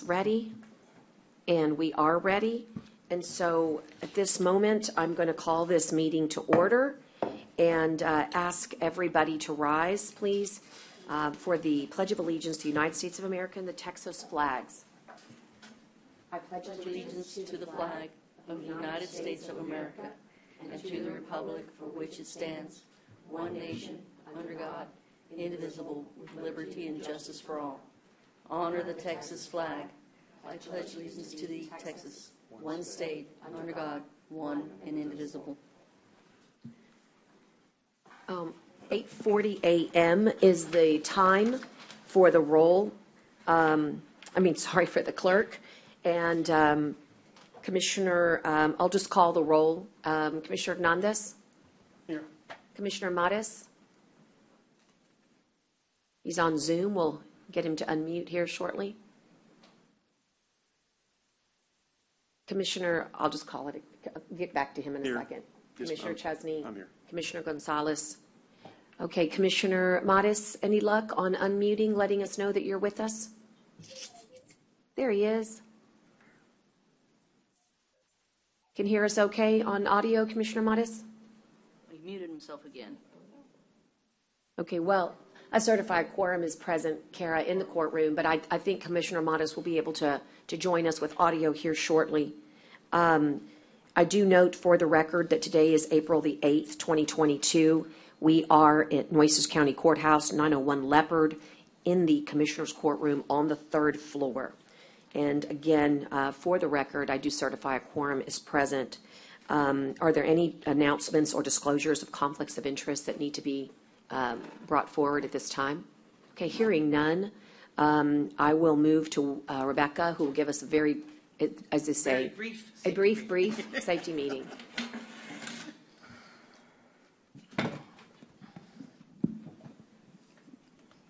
ready, and we are ready. And so at this moment, I'm going to call this meeting to order and ask everybody to rise, please, for the Pledge of Allegiance to the United States of America and the Texas flags. I pledge allegiance to the flag of the United States of America and to the republic for which it stands, one nation, under God, indivisible, with liberty and justice for all. Honor the Texas flag. I pledge allegiance to the Texas, one state, under God, one and indivisible. 8:40 a.m. is the time for the roll. For the clerk. And Commissioner, I'll just call the roll. Commissioner Hernandez? Here. Commissioner Matis? He's on Zoom. We'll get him to unmute here shortly. Commissioner, I'll just call it, get back to him in a second. Yes, Commissioner Chesney? I'm here. Commissioner Gonzalez? Okay, Commissioner Matis, any luck on unmuting, letting us know that you're with us? There he is. Can hear us okay on audio, Commissioner Matis? He muted himself again. Okay, well, a certified quorum is present, Kara, in the courtroom, but I think Commissioner Matis will be able to join us with audio here shortly. I do note for the record that today is April the 8th, 2022. We are at Nueces County Courthouse, 901 Leopard, in the Commissioner's courtroom on the 3rd floor. And again, for the record, I do certify a quorum is present. Are there any announcements or disclosures of conflicts of interest that need to be brought forward at this time? Okay, hearing none, I will move to Rebecca, who will give us a very, as they say, a brief safety meeting.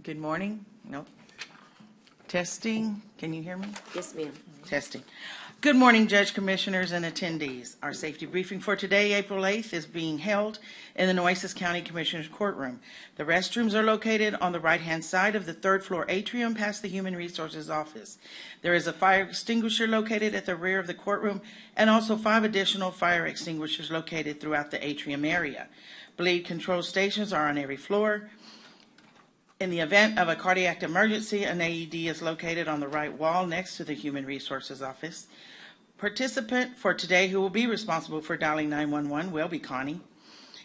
Good morning. Nope. Testing. Can you hear me? Yes, ma'am. Testing. Good morning, Judge, Commissioners, and attendees. Our safety briefing for today, April 8th, is being held in the Nueces County Commissioner's courtroom. The restrooms are located on the right-hand side of the 3rd floor atrium past the Human Resources office. There is a fire extinguisher located at the rear of the courtroom and also 5 additional fire extinguishers located throughout the atrium area. Bleed control stations are on every floor. In the event of a cardiac emergency, an AED is located on the right wall next to the Human Resources office. Participant for today who will be responsible for dialing 911 will be Connie.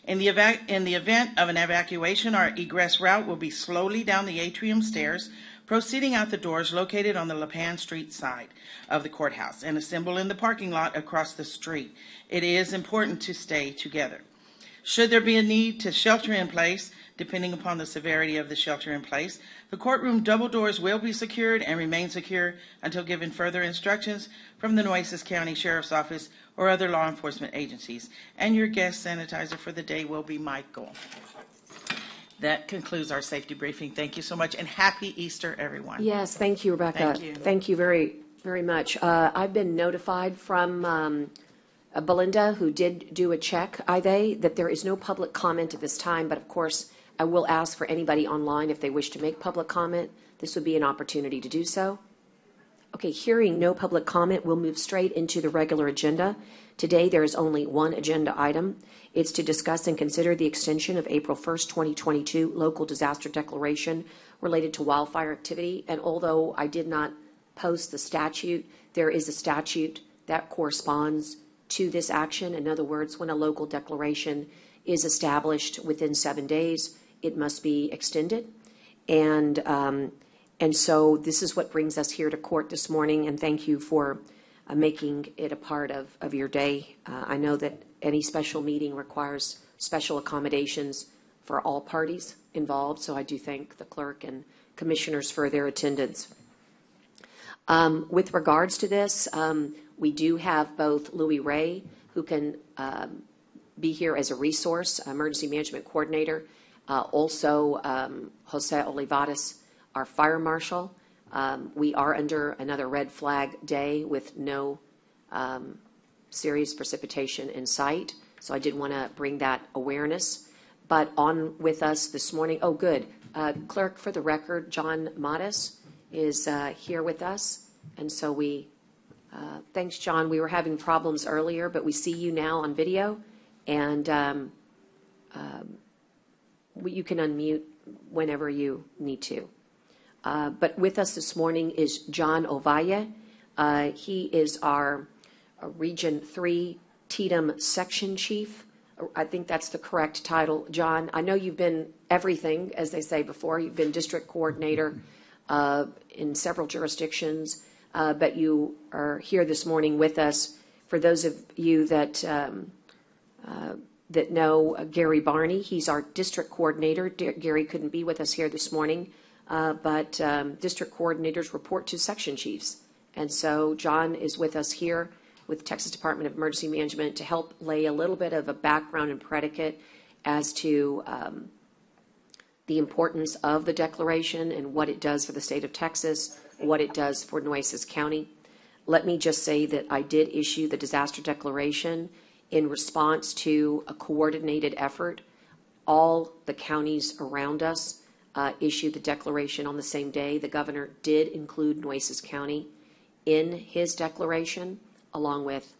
In the event of an evacuation, our egress route will be slowly down the atrium stairs, proceeding out the doors located on the LaPan Street side of the courthouse and assemble in the parking lot across the street. It is important to stay together. Should there be a need to shelter in place, depending upon the severity of the shelter in place, the courtroom double doors will be secured and remain secure until given further instructions from the Nueces County Sheriff's Office or other law enforcement agencies. And your guest sanitizer for the day will be Michael. That concludes our safety briefing. Thank you so much, and happy Easter, everyone. Yes, thank you, Rebecca. Thank you. Thank you very, very much. I've been notified from Belinda, who did do a check, that there is no public comment at this time, but of course, I will ask for anybody online if they wish to make public comment. This would be an opportunity to do so. Okay, hearing no public comment, we'll move straight into the regular agenda. Today, there is only one agenda item. It's to discuss and consider the extension of April 1st, 2022 local disaster declaration related to wildfire activity. And although I did not post the statute, there is a statute that corresponds to this action. In other words, when a local declaration is established within 7 days, it must be extended. And so this is what brings us here to court this morning, and thank you for making it a part of your day. I know that any special meeting requires special accommodations for all parties involved, so I do thank the clerk and commissioners for their attendance. With regards to this, we do have both Louis Ray, who can be here as a resource, emergency management coordinator, also Jose Olivares, our fire marshal. We are under another red flag day with no serious precipitation in sight, so I did want to bring that awareness. But on with us this morning, oh good, clerk, for the record, John Matis is here with us. And so thanks, John. We were having problems earlier, but we see you now on video, and you can unmute whenever you need to. But with us this morning is John Ovalle. He is our Region 3 Tdap Section Chief. I think that's the correct title, John. I know you've been everything, as they say before. You've been district coordinator in several jurisdictions, but you are here this morning with us. For those of you that know Gary Barney, he's our district coordinator. Gary couldn't be with us here this morning, but district coordinators report to section chiefs. And so John is with us here with Texas Department of Emergency Management to help lay a little bit of a background and predicate as to the importance of the declaration and what it does for the state of Texas, what it does for Nueces County. Let me just say that I did issue the disaster declaration in response to a coordinated effort. All the counties around us issued the declaration on the same day. The governor did include Nueces County in his declaration, along with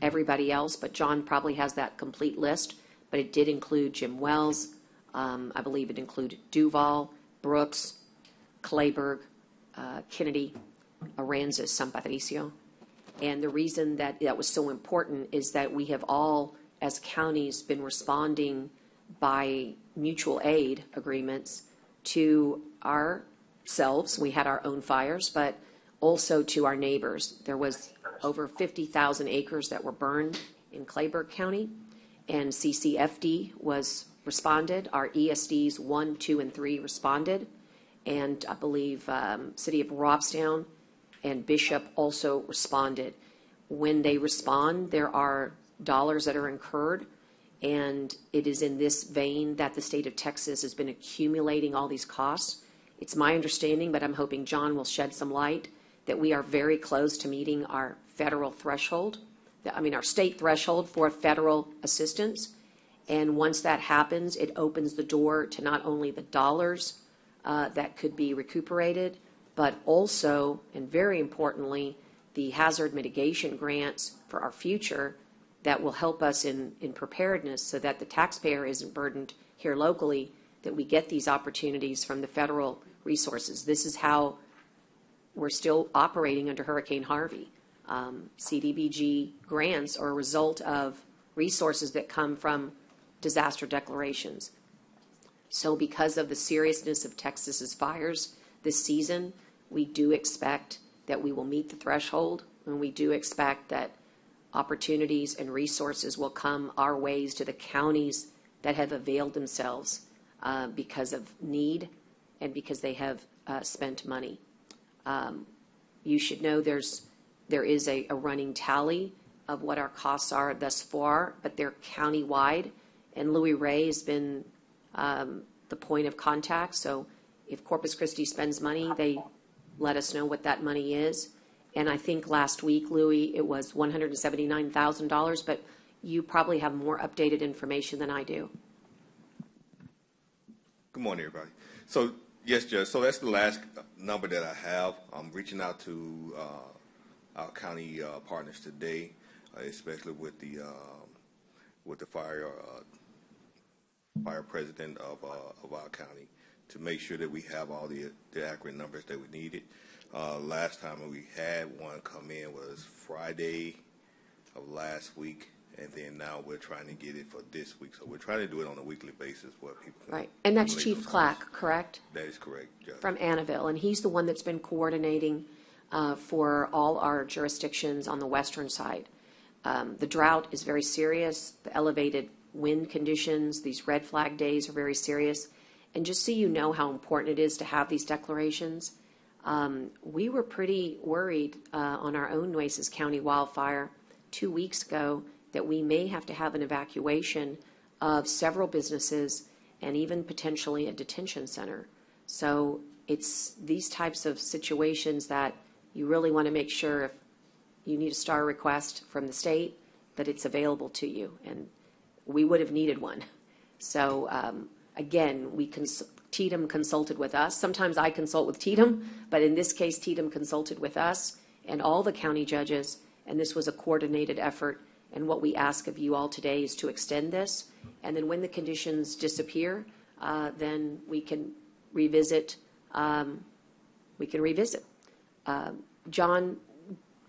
everybody else, but John probably has that complete list. But it did include Jim Wells. I believe it included Duval, Brooks, Clayburgh, Kennedy, Aransas, San Patricio. And the reason that that was so important is that we have all, as counties, been responding by mutual aid agreements to ourselves. We had our own fires, but also to our neighbors. There was over 50,000 acres that were burned in Clayburgh County, and CCFD responded. Our ESDs 1, 2, and 3 responded, and I believe City of Robstown and Bishop also responded. When they respond, there are dollars that are incurred, and it is in this vein that the state of Texas has been accumulating all these costs. It's my understanding, but I'm hoping John will shed some light, that we are very close to meeting our federal threshold, our state threshold for federal assistance. And once that happens, it opens the door to not only the dollars that could be recuperated, but also, and very importantly, the hazard mitigation grants for our future that will help us in preparedness so that the taxpayer isn't burdened here locally, that we get these opportunities from the federal resources. This is how we're still operating under Hurricane Harvey. CDBG grants are a result of resources that come from disaster declarations. So because of the seriousness of Texas's fires this season, we do expect that we will meet the threshold, and we do expect that opportunities and resources will come our ways to the counties that have availed themselves because of need and because they have spent money. You should know there is a running tally of what our costs are thus far, but they're county-wide, and Louis Ray has been the point of contact. So if Corpus Christi spends money, they let us know what that money is. And I think last week, Louis, it was $179,000, but you probably have more updated information than I do. Good morning, everybody. So, yes, Judge, so that's the last number that I have. I'm reaching out to our county partners today, especially with the fire president of our county, to make sure that we have all the accurate numbers that we needed. Last time we had one come in was Friday of last week, and then now we're trying to get it for this week. So we're trying to do it on a weekly basis where people can. Right, and that's Chief Clack, correct? That is correct, Judge. From Annaville, and he's the one that's been coordinating for all our jurisdictions on the western side. The drought is very serious. The elevated wind conditions, these red flag days are very serious. And just so you know how important it is to have these declarations, we were pretty worried on our own Nueces County wildfire 2 weeks ago that we may have to have an evacuation of several businesses and even potentially a detention center. So it's these types of situations that you really want to make sure if you need a STAR request from the state that it's available to you. And we would have needed one. So again, we can Tdap consulted with us. Sometimes I consult with Tdap, but in this case, Tdap consulted with us and all the county judges, and this was a coordinated effort. And what we ask of you all today is to extend this, and then when the conditions disappear, then we can revisit. John,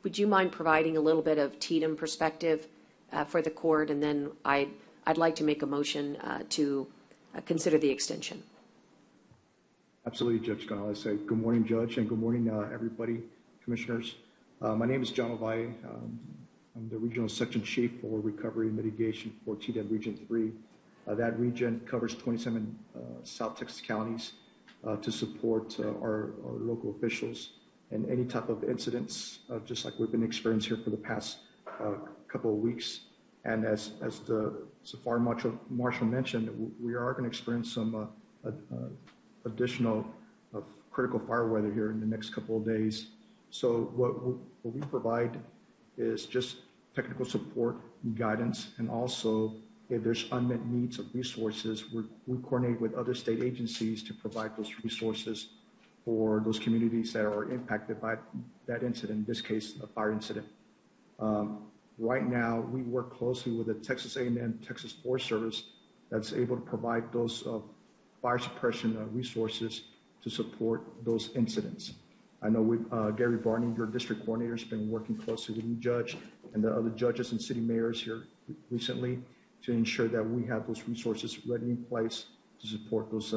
would you mind providing a little bit of Tdap perspective for the court, and then I'd like to make a motion to consider the extension. Absolutely, Judge Gonzalez. Good morning, Judge, and good morning, everybody, commissioners. My name is John Ovalle. I'm the Regional Section Chief for Recovery and Mitigation for Tdap Region 3. That region covers 27 South Texas counties to support our local officials and any type of incidents, just like we've been experiencing here for the past couple of weeks. And as the Fire Marshal mentioned, we are going to experience some additional critical fire weather here in the next couple of days. So what we provide is just technical support and guidance, and also if there's unmet needs of resources, we coordinate with other state agencies to provide those resources for those communities that are impacted by that incident, in this case, a fire incident. Right now, we work closely with the Texas A&M Texas Forest Service that's able to provide those fire suppression resources to support those incidents. I know Gary Barney, your district coordinator, has been working closely with you, Judge, and the other judges and city mayors here recently to ensure that we have those resources ready in place to support those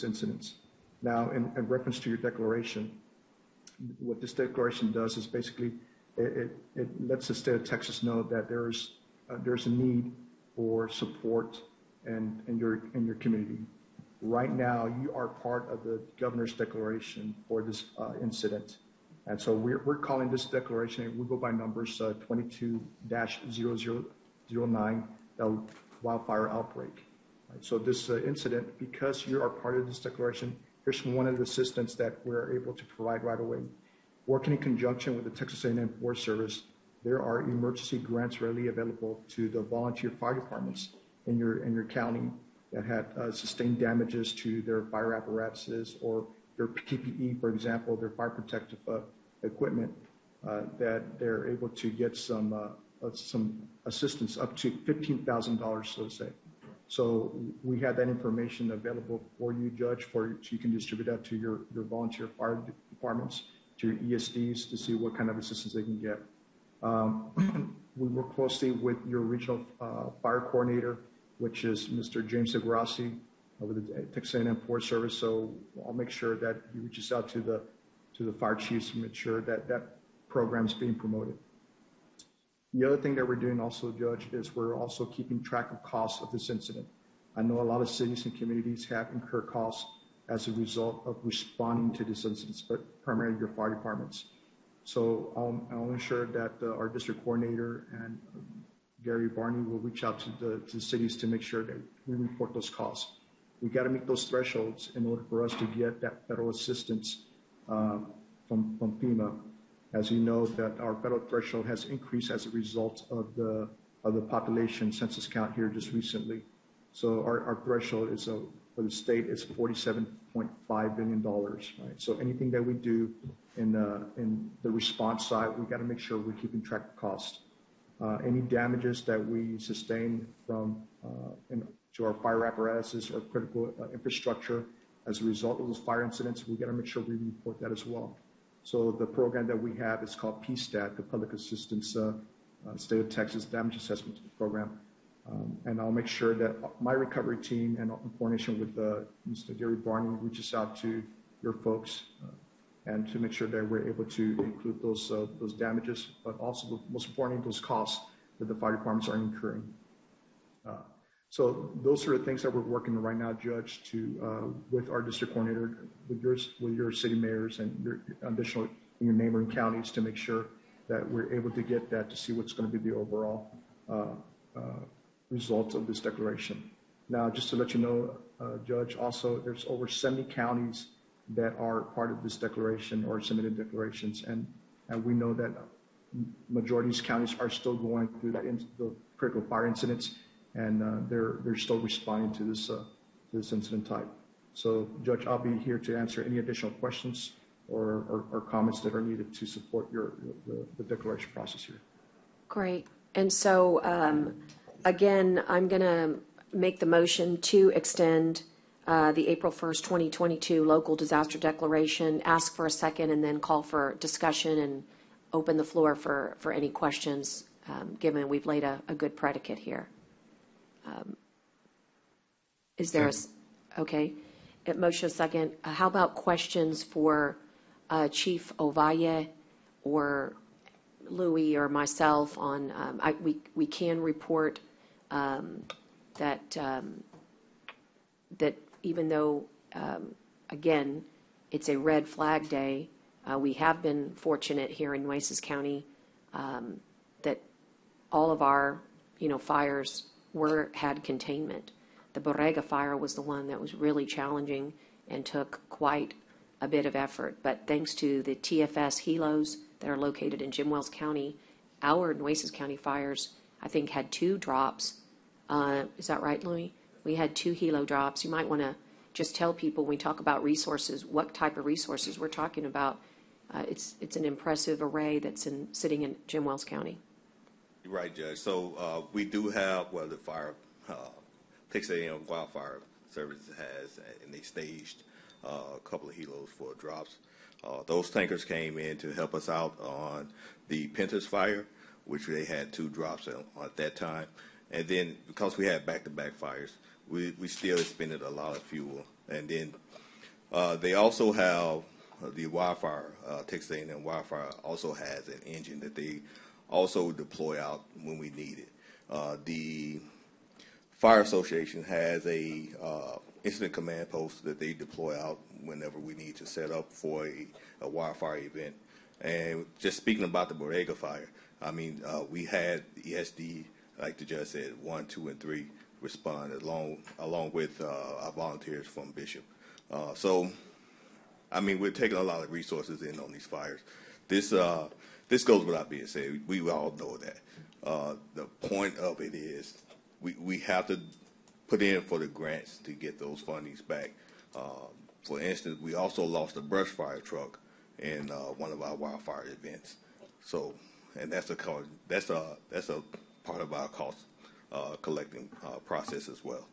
incidents. Now, in reference to your declaration, what this declaration does is basically it lets the state of Texas know that there's a need for support in your community. Right now, you are part of the governor's declaration for this incident. And so we're calling this declaration, we go by numbers 22-0009, the wildfire outbreak. Right, so this incident, because you are part of this declaration, here's one of the assistance that we're able to provide right away. Working in conjunction with the Texas A&M Forest Service, there are emergency grants readily available to the volunteer fire departments in your county that had sustained damages to their fire apparatuses or their PPE, for example, their fire protective equipment, that they're able to get some assistance up to $15,000, so to say. So we have that information available for you, Judge, so you can distribute that to your volunteer fire departments, to your ESDs, to see what kind of assistance they can get. We work closely with your regional fire coordinator, which is Mr. James Degrassi of the Texas A&M Forest Service. So I'll make sure that he reaches out to the fire chiefs to make sure that that program is being promoted. The other thing that we're doing also, Judge, is we're also keeping track of costs of this incident. I know a lot of cities and communities have incurred costs as a result of responding to this incident, but primarily your fire departments. So I'll ensure that our district coordinator and Gary Barney will reach out to the cities to make sure that we report those costs. We got to meet those thresholds in order for us to get that federal assistance from FEMA. As you know, that our federal threshold has increased as a result of the population census count here just recently. So our threshold is for the state is $47.5 billion, right? So anything that we do in the response side, we got to make sure we're keeping track of cost. Any damages that we sustain from to our fire apparatuses or critical infrastructure as a result of those fire incidents, we got to make sure we report that as well. So the program that we have is called Tdap, the Public Assistance State of Texas Damage Assessment Program. And I'll make sure that my recovery team and in coordination with Mr. Gary Barney reaches out to your folks and to make sure that we're able to include those damages, but also, most importantly, those costs that the fire departments are incurring. So those are the things that we're working on right now, Judge, with our district coordinator, with your city mayors and your additional in your neighboring counties to make sure that we're able to get that to see what's going to be the overall results of this declaration. Now, just to let you know, Judge, also there's over 70 counties that are part of this declaration or submitted declarations, and we know that majority of these counties are still going through the critical fire incidents, and they're still responding to this incident type. So, Judge, I'll be here to answer any additional questions or comments that are needed to support the declaration process here. Great. And so, again, I'm going to make the motion to extend the April 1st, 2022 local disaster declaration, ask for a second, and then call for discussion and open the floor for any questions, given we've laid a good predicate here. Is there okay. At motion second, how about questions for Chief Ovalle or Louis or myself on, we can report that even though, again, it's a red flag day, we have been fortunate here in Nueces County that all of our, fires had containment. The Borrega fire was the one that was really challenging and took quite a bit of effort. But thanks to the TFS helos that are located in Jim Wells County, our Nueces County fires, I think, had 2 drops. Is that right, Louis? We had 2 helo drops. You might want to just tell people when we talk about resources, what type of resources we're talking about. It's an impressive array that's sitting in Jim Wells County. You're right, Judge. So we do have, the fire, Texas A&M Wildfire Services has, and they staged a couple of helos for drops. Those tankers came in to help us out on the Pentas fire, which they had 2 drops at that time. And then because we had back-to-back fires, we still expended a lot of fuel. And then they also have the wildfire, Texas A&M Wildfire also has an engine that they also deploy out when we need it. The Fire Association has a incident command post that they deploy out whenever we need to set up for a wildfire event. And just speaking about the Borrega fire, I mean, we had ESD, like the judge said, 1, 2, and 3 respond along with our volunteers from Bishop. So, I mean, we're taking a lot of resources in on these fires. This goes without being said. We all know that. The point of it is we have to put in for the grants to get those fundings back. For instance, we also lost a brush fire truck in one of our wildfire events. So, and that's a part of our cost collecting process as well.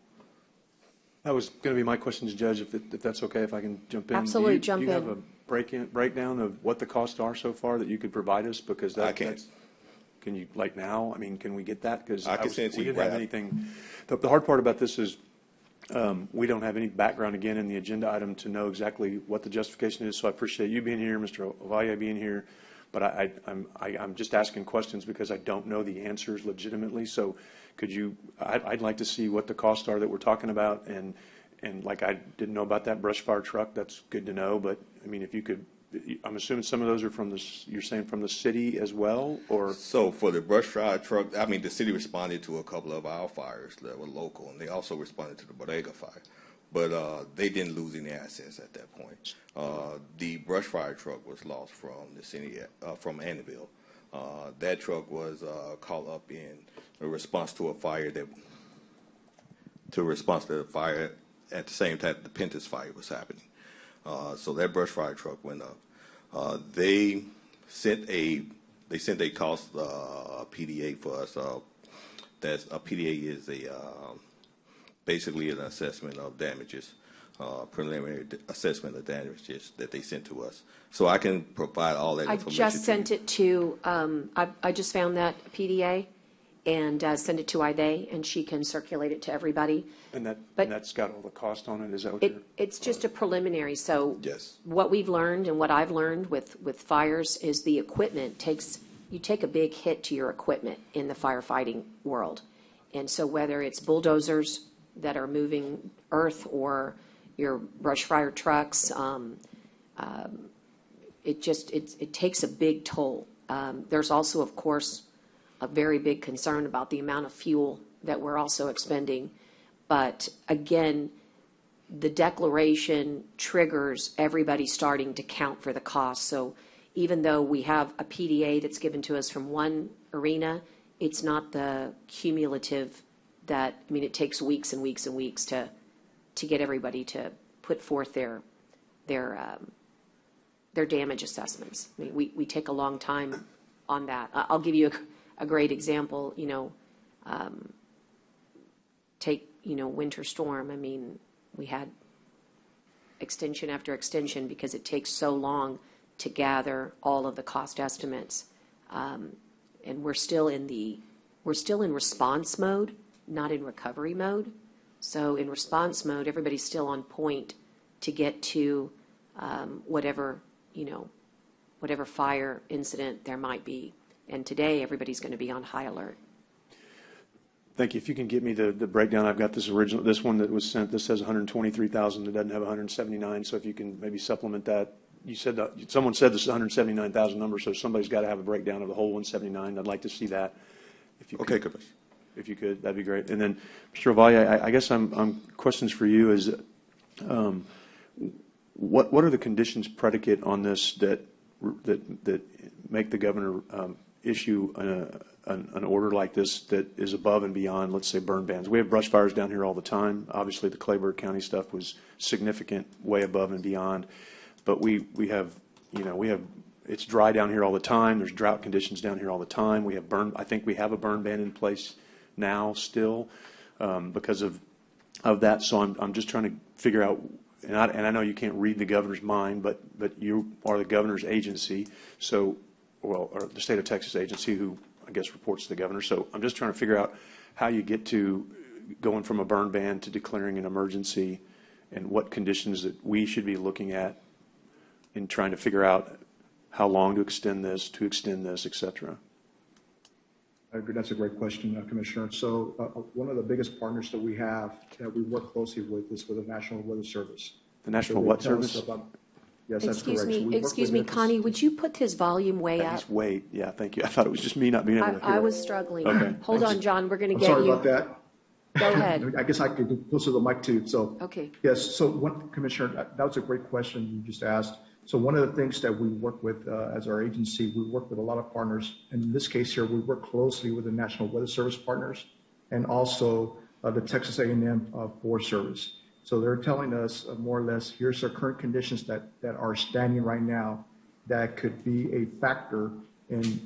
That was going to be my question to Judge, if that's okay, if I can jump in. Absolutely, jump in. Do you have a breakdown of what the costs are so far that you could provide us? Because I can. Can you, like now? I mean, can we get that? Because I can send it to we you didn't have right anything. The hard part about this is we don't have any background, again, in the agenda item to know exactly what the justification is. So I appreciate you being here, Mr. Ovalle being here. But I'm just asking questions because I don't know the answers legitimately. So could you, I'd like to see what the costs are that we're talking about. And like, I didn't know about that brush fire truck. That's good to know. But I mean, if you could, I'm assuming some of those are from you're saying from the city as well, or? So for the brush fire truck, I mean, the city responded to a couple of our fires that were local, and they also responded to the Bodega fire. But they didn't lose any assets at that point. The brush fire truck was lost from the city, from Annabelle. That truck was called up in response to a fire at the same time the Pentas fire was happening. So that brush fire truck went up. They sent a cost PDA for us. That's a PDA is basically an assessment of damages, preliminary assessment of damages that they sent to us. So I can provide all that information. I just sent it to, I just found that PDA and send it to Ida, and she can circulate it to everybody. and that's got all the cost on it. Is that what you're? It's just a preliminary. So Yes. what we've learned and what I've learned with fires is the equipment you take a big hit to your equipment in the firefighting world. And so whether it's bulldozers that are moving earth or your brush fire trucks, it takes a big toll. There's also, of course, a very big concern about the amount of fuel that we're also expending. But again, the declaration triggers everybody starting to count for the cost. So even though we have a PDA that's given to us from one arena, it's not the cumulative that, I mean, it takes weeks and weeks and weeks to get everybody to put forth their damage assessments. I mean, we take a long time on that. I'll give you a great example, take, winter storm. I mean, we had extension after extension because it takes so long to gather all of the cost estimates. And we're still in response mode, not in recovery mode. So in response mode, everybody's still on point to get to whatever fire incident there might be. And today, everybody's going to be on high alert. Thank you. If you can get me the breakdown, I've got this one that was sent. This says 123,000. It doesn't have 179. So if you can maybe supplement that. You said that someone said this is 179,000 number, so somebody's got to have a breakdown of the whole 179. I'd like to see that. If you Okay, could, Commissioner. if you could, that'd be great. And then, Mr. Ovalle, I guess I'm questions for you is, what are the conditions predicate on this that make the governor issue an order like this that is above and beyond, let's say, burn bans? We have brush fires down here all the time. Obviously, the Clayburgh County stuff was significant, way above and beyond. But we have, it's dry down here all the time. There's drought conditions down here all the time. I think we have a burn ban in place now still because of that. So I'm just trying to figure out, and I know you can't read the governor's mind, but you are the governor's agency, or the state of Texas agency who I guess reports to the governor. So I'm just trying to figure out how you get to going from a burn ban to declaring an emergency and what conditions that we should be looking at in trying to figure out how long to extend this, et cetera. I agree. That's a great question, Commissioner. So one of the biggest partners that we have that we work closely with is with the National Weather Service. The National what service? Yes, that's correct. Excuse me, Connie, would you put his volume way up? He's way, yeah, thank you. I thought it was just me not being able to hear. I was struggling. Okay. Hold on, John, we're going to I'm get sorry you. about that. Go ahead. I guess I could get closer to the mic too. So Okay. yes. So Commissioner, that was a great question you just asked. So one of the things that we work with as our agency, we work with a lot of partners. And in this case here, we work closely with the National Weather Service partners and also the Texas A&M Forest Service. So they're telling us more or less, here's our current conditions that are standing right now that could be a factor in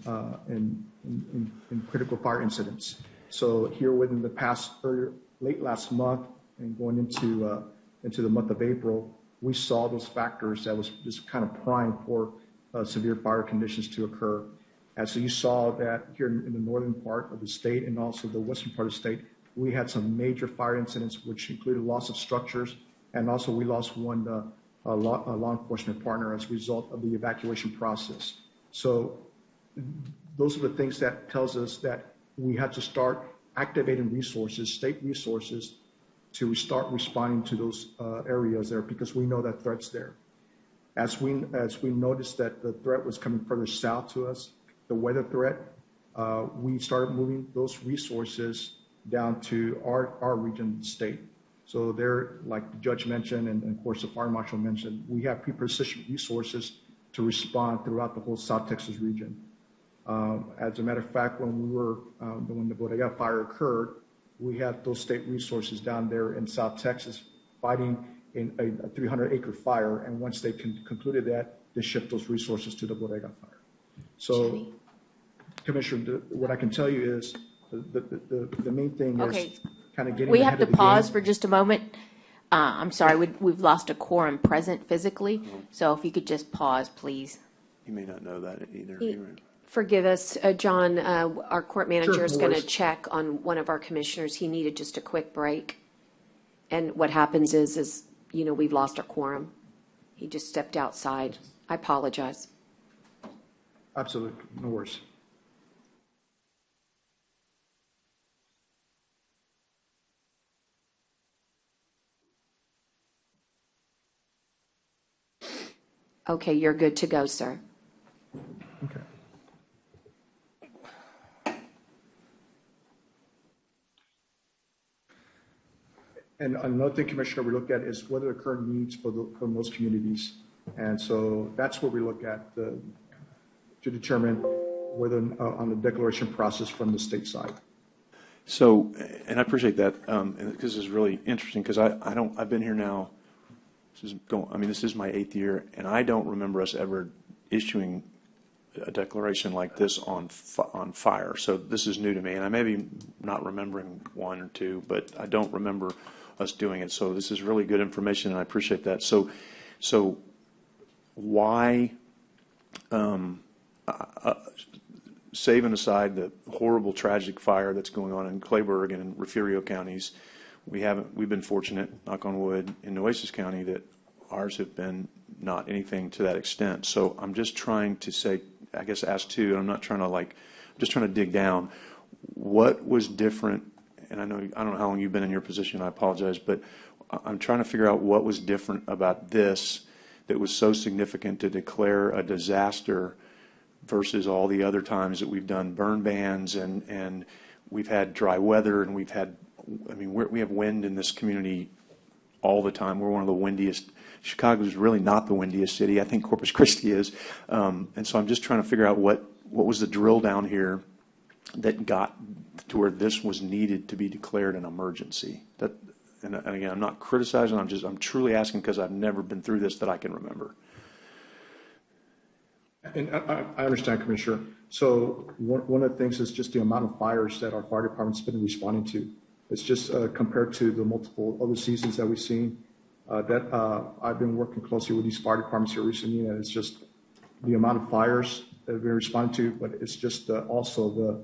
critical fire incidents. So here within the past late last month and going into the month of April, we saw those factors that was just kind of primed for severe fire conditions to occur. And so you saw that here in the northern part of the state and also the western part of the state, we had some major fire incidents, which included loss of structures, and also we lost one law enforcement partner as a result of the evacuation process. So those are the things that tells us that we have to start activating resources, state resources, to start responding to those areas there because we know that threat's there. As we noticed that the threat was coming further south to us, the weather threat, we started moving those resources down to our region of the state. So there, like the judge mentioned, and of course the fire marshal mentioned, we have pre-positioned resources to respond throughout the whole South Texas region. As a matter of fact, when the Bodega fire occurred, we had those state resources down there in South Texas fighting in a 300-acre fire, and once they concluded that, they shipped those resources to the Bodega fire. So, Commissioner, what I can tell you is the main thing Okay. is kind of getting We ahead have to of the pause game. for just a moment. I'm sorry, we've lost a quorum present physically, so if you could just pause, please. You may not know that either. Forgive us, John, our court manager Sure, is no going to worries. check on one of our commissioners. He needed just a quick break. And what happens is, we've lost our quorum. He just stepped outside. I apologize. Absolutely, no worries. Okay, you're good to go, sir. Okay. And another thing, Commissioner, we look at is what are the current needs from those communities. And so that's what we look at to determine whether on the declaration process from the state side. So, and I appreciate that, and this is really interesting because I've been here now this is my 8th year, and I don't remember us ever issuing a declaration like this on fire. So this is new to me, and I may be not remembering one or two, but I don't remember us doing it. So this is really good information, and I appreciate that. So why, saving aside the horrible, tragic fire that's going on in Clayburgh and in Refugio counties, we've been fortunate, knock on wood, in Nueces County that ours have been not anything to that extent. So I'm just trying to say, I guess ask two, and I'm not trying to I'm just trying to dig down. What was different, and I don't know how long you've been in your position, I apologize, but I'm trying to figure out what was different about this that was so significant to declare a disaster versus all the other times that we've done burn bans and we've had dry weather and we have wind in this community all the time. We're one of the windiest. Chicago is really not the windiest city. I think Corpus Christi is. And so I'm just trying to figure out what was the drill down here that got to where this was needed to be declared an emergency. And again, I'm not criticizing. I'm truly asking because I've never been through this that I can remember. And I understand, Commissioner. So one of the things is just the amount of fires that our fire department's been responding to. It's just compared to the multiple other seasons that we've seen. I've been working closely with these fire departments here recently, and it's just the amount of fires that we've been responding to, but it's just also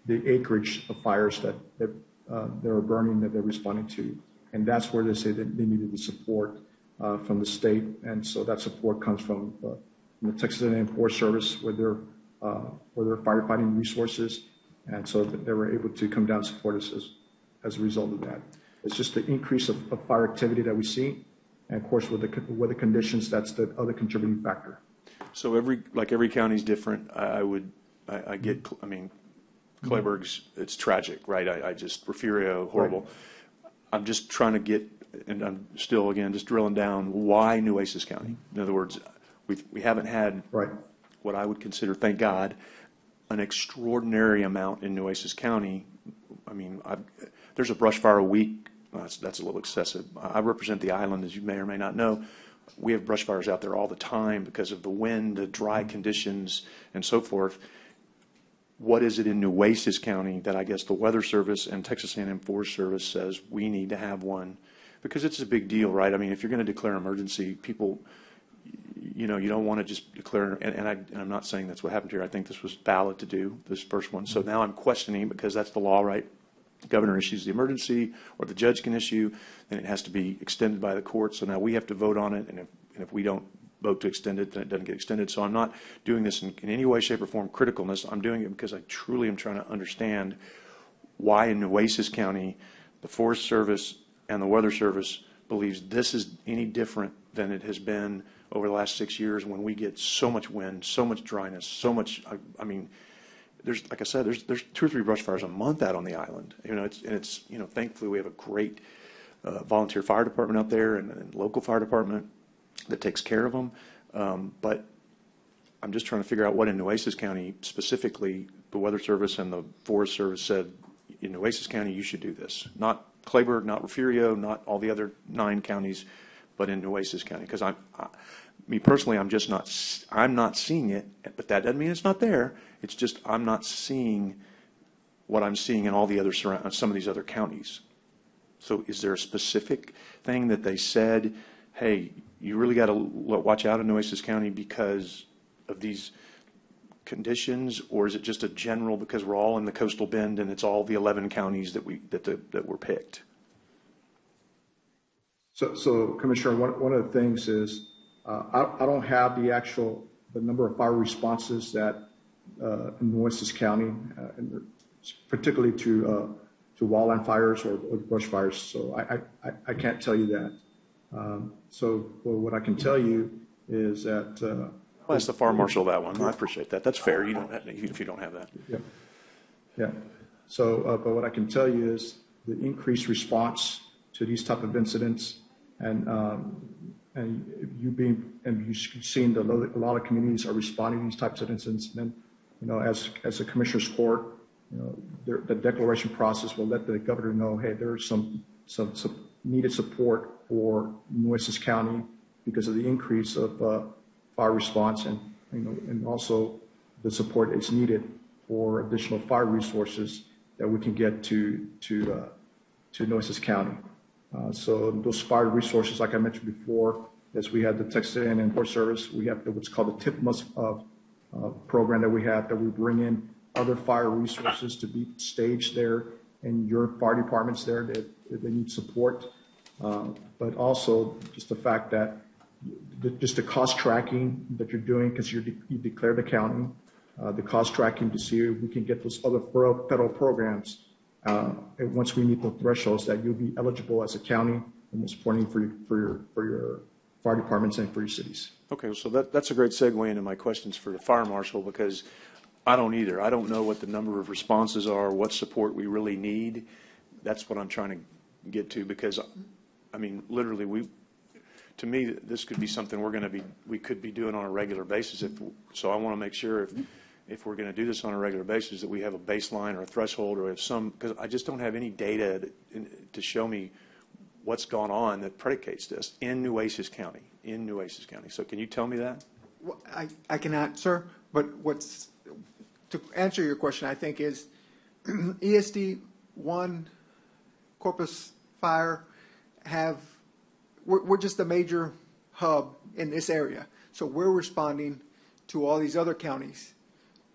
the acreage of fires that they're burning that they're responding to. And that's where they say that they needed the support from the state. And so that support comes from the Texas A&M Forest Service with their firefighting resources. And so that they were able to come down and support us as a result of that. It's just the increase of fire activity that we see. And of course, with the conditions, that's the other contributing factor. So every county's different. Clayburgh's, it's tragic, right? I just, Refugio, horrible. Right. I'm just trying to get, and I'm still, again, just drilling down, why Nueces County? In other words, we haven't had what I would consider, thank God, an extraordinary amount in Nueces County. I mean, there's a brush fire a week. That's a little excessive. I represent the island, as you may or may not know. We have brush fires out there all the time because of the wind, the dry conditions, and so forth. What is it in Nueces County that I guess the Weather Service and Texas A&M Forest Service says we need to have one? Because it's a big deal, right? I mean, if you're going to declare an emergency, people, you don't want to just declare, and I'm not saying that's what happened here. I think this was valid to do, this first one. So now I'm questioning, because that's the law, right? The governor issues the emergency, or the judge can issue, then it has to be extended by the court. So now we have to vote on it, and if we don't vote to extend it, then it doesn't get extended. So I'm not doing this in any way, shape, or form criticalness. I'm doing it because I truly am trying to understand why in Nueces County the Forest Service and the Weather Service believes this is any different than it has been over the last 6 years when we get so much wind, so much dryness, so much, I mean, there's, like I said, there's 2 or 3 brush fires a month out on the island. It's thankfully we have a great volunteer fire department out there and local fire department that takes care of them. But I'm just trying to figure out what in Nueces County specifically the Weather Service and the Forest Service said, in Nueces County you should do this. Not Clayburgh, not Refugio, not all the other 9 counties, but in Nueces County. Because me personally, I'm not seeing it, but that doesn't mean it's not there. It's just I'm not seeing what I'm seeing in all the other some of these other counties. So is there a specific thing that they said, hey, you really got to watch out in Nueces County because of these conditions, or is it just a general because we're all in the coastal bend and it's all the 11 counties that were picked? So Commissioner, one of the things is I don't have the number of fire responses that in Nueces County, particularly to wildland fires or brush fires. So I can't tell you that. So what I can tell you is that. Well, that's the fire marshal, that one. I appreciate that. That's fair. You don't have, if you don't have that. Yeah. So, but what I can tell you is the increased response to these type of incidents, and you've seen that a lot of communities are responding to these types of incidents. And then, as a commissioner's court, the declaration process will let the governor know, hey, there's some needed support for Nueces County because of the increase of fire response and also the support is needed for additional fire resources that we can get to Nueces County. So those fire resources, like I mentioned before, as we have the Texas A&M Forest Service, we have what's called the TIPMUS program that we have, that we bring in other fire resources to be staged there in your fire departments there that they need support. But also just the fact that just the cost tracking that you're doing, because you declare the county, the cost tracking to see if we can get those other federal programs. And once we meet the thresholds, that you'll be eligible as a county and supporting for your fire departments and for your cities. Okay, so that's a great segue into my questions for the fire marshal, because I don't either. I don't know what the number of responses are, what support we really need. That's what I'm trying to get to, because, I mean, literally, to me, this could be something we could be doing on a regular basis. So I want to make sure if we're going to do this on a regular basis, that we have a baseline or a threshold, or because I just don't have any data to show me what's gone on that predicates this in Nueces County. So can you tell me that? Well, I cannot, sir, but to answer your question, I think is ESD 1, Corpus Fire we're just a major hub in this area. So we're responding to all these other counties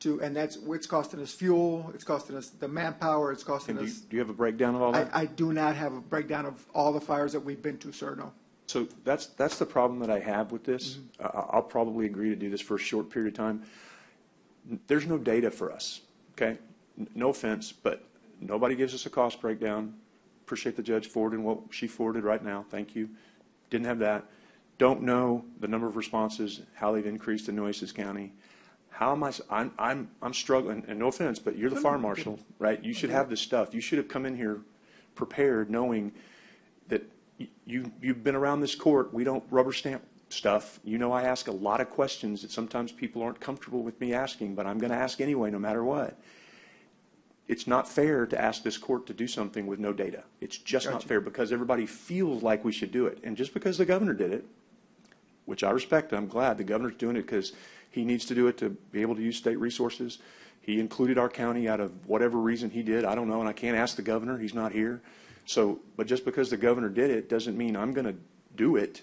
and it's costing us fuel, it's costing us the manpower, it's costing us. Do you have a breakdown of all that? I do not have a breakdown of all the fires that we've been to, sir, no. So that's the problem that I have with this. I'll probably agree to do this for a short period of time. There's no data for us, okay? No offense, but nobody gives us a cost breakdown. Appreciate the judge forwarding what she forwarded right now. Thank you. Didn't have that. Don't know the number of responses, how they've increased in Nueces County. How am I'm struggling, and no offense, but you're the fire marshal, right? You should have this stuff. You should have come in here prepared, knowing that you've been around this court. We don't rubber stamp stuff. You know, I ask a lot of questions that sometimes people aren't comfortable with me asking, but I'm going to ask anyway, no matter what. It's not fair to ask this court to do something with no data. It's just not fair, because everybody feels like we should do it. And just because the governor did it, which I respect, I'm glad the governor's doing it because he needs to do it to be able to use state resources. He included our county out of whatever reason he did. I don't know, and I can't ask the governor. He's not here. So, but just because the governor did it doesn't mean I'm going to do it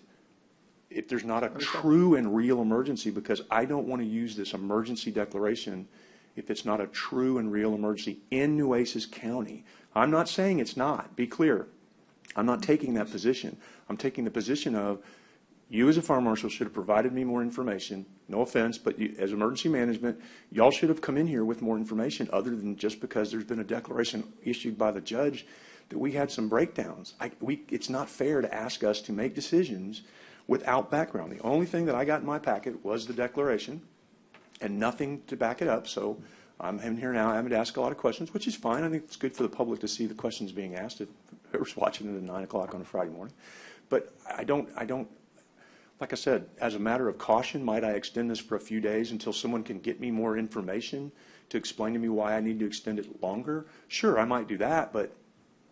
if there's not a true and real emergency, because I don't want to use this emergency declaration if it's not a true and real emergency in Nueces County. I'm not saying it's not. Be clear. I'm not taking that position. I'm taking the position of, you as a fire marshal should have provided me more information. No offense, but as emergency management, y'all should have come in here with more information, other than just because there's been a declaration issued by the judge that we had some breakdowns. It's not fair to ask us to make decisions without background. The only thing that I got in my packet was the declaration and nothing to back it up. So I'm in here now having to ask a lot of questions, which is fine. I think it's good for the public to see the questions being asked if whoever's watching it at 9 o'clock on a Friday morning. But I don't, like I said, as a matter of caution, might I extend this for a few days until someone can get me more information to explain to me why I need to extend it longer? Sure, I might do that, but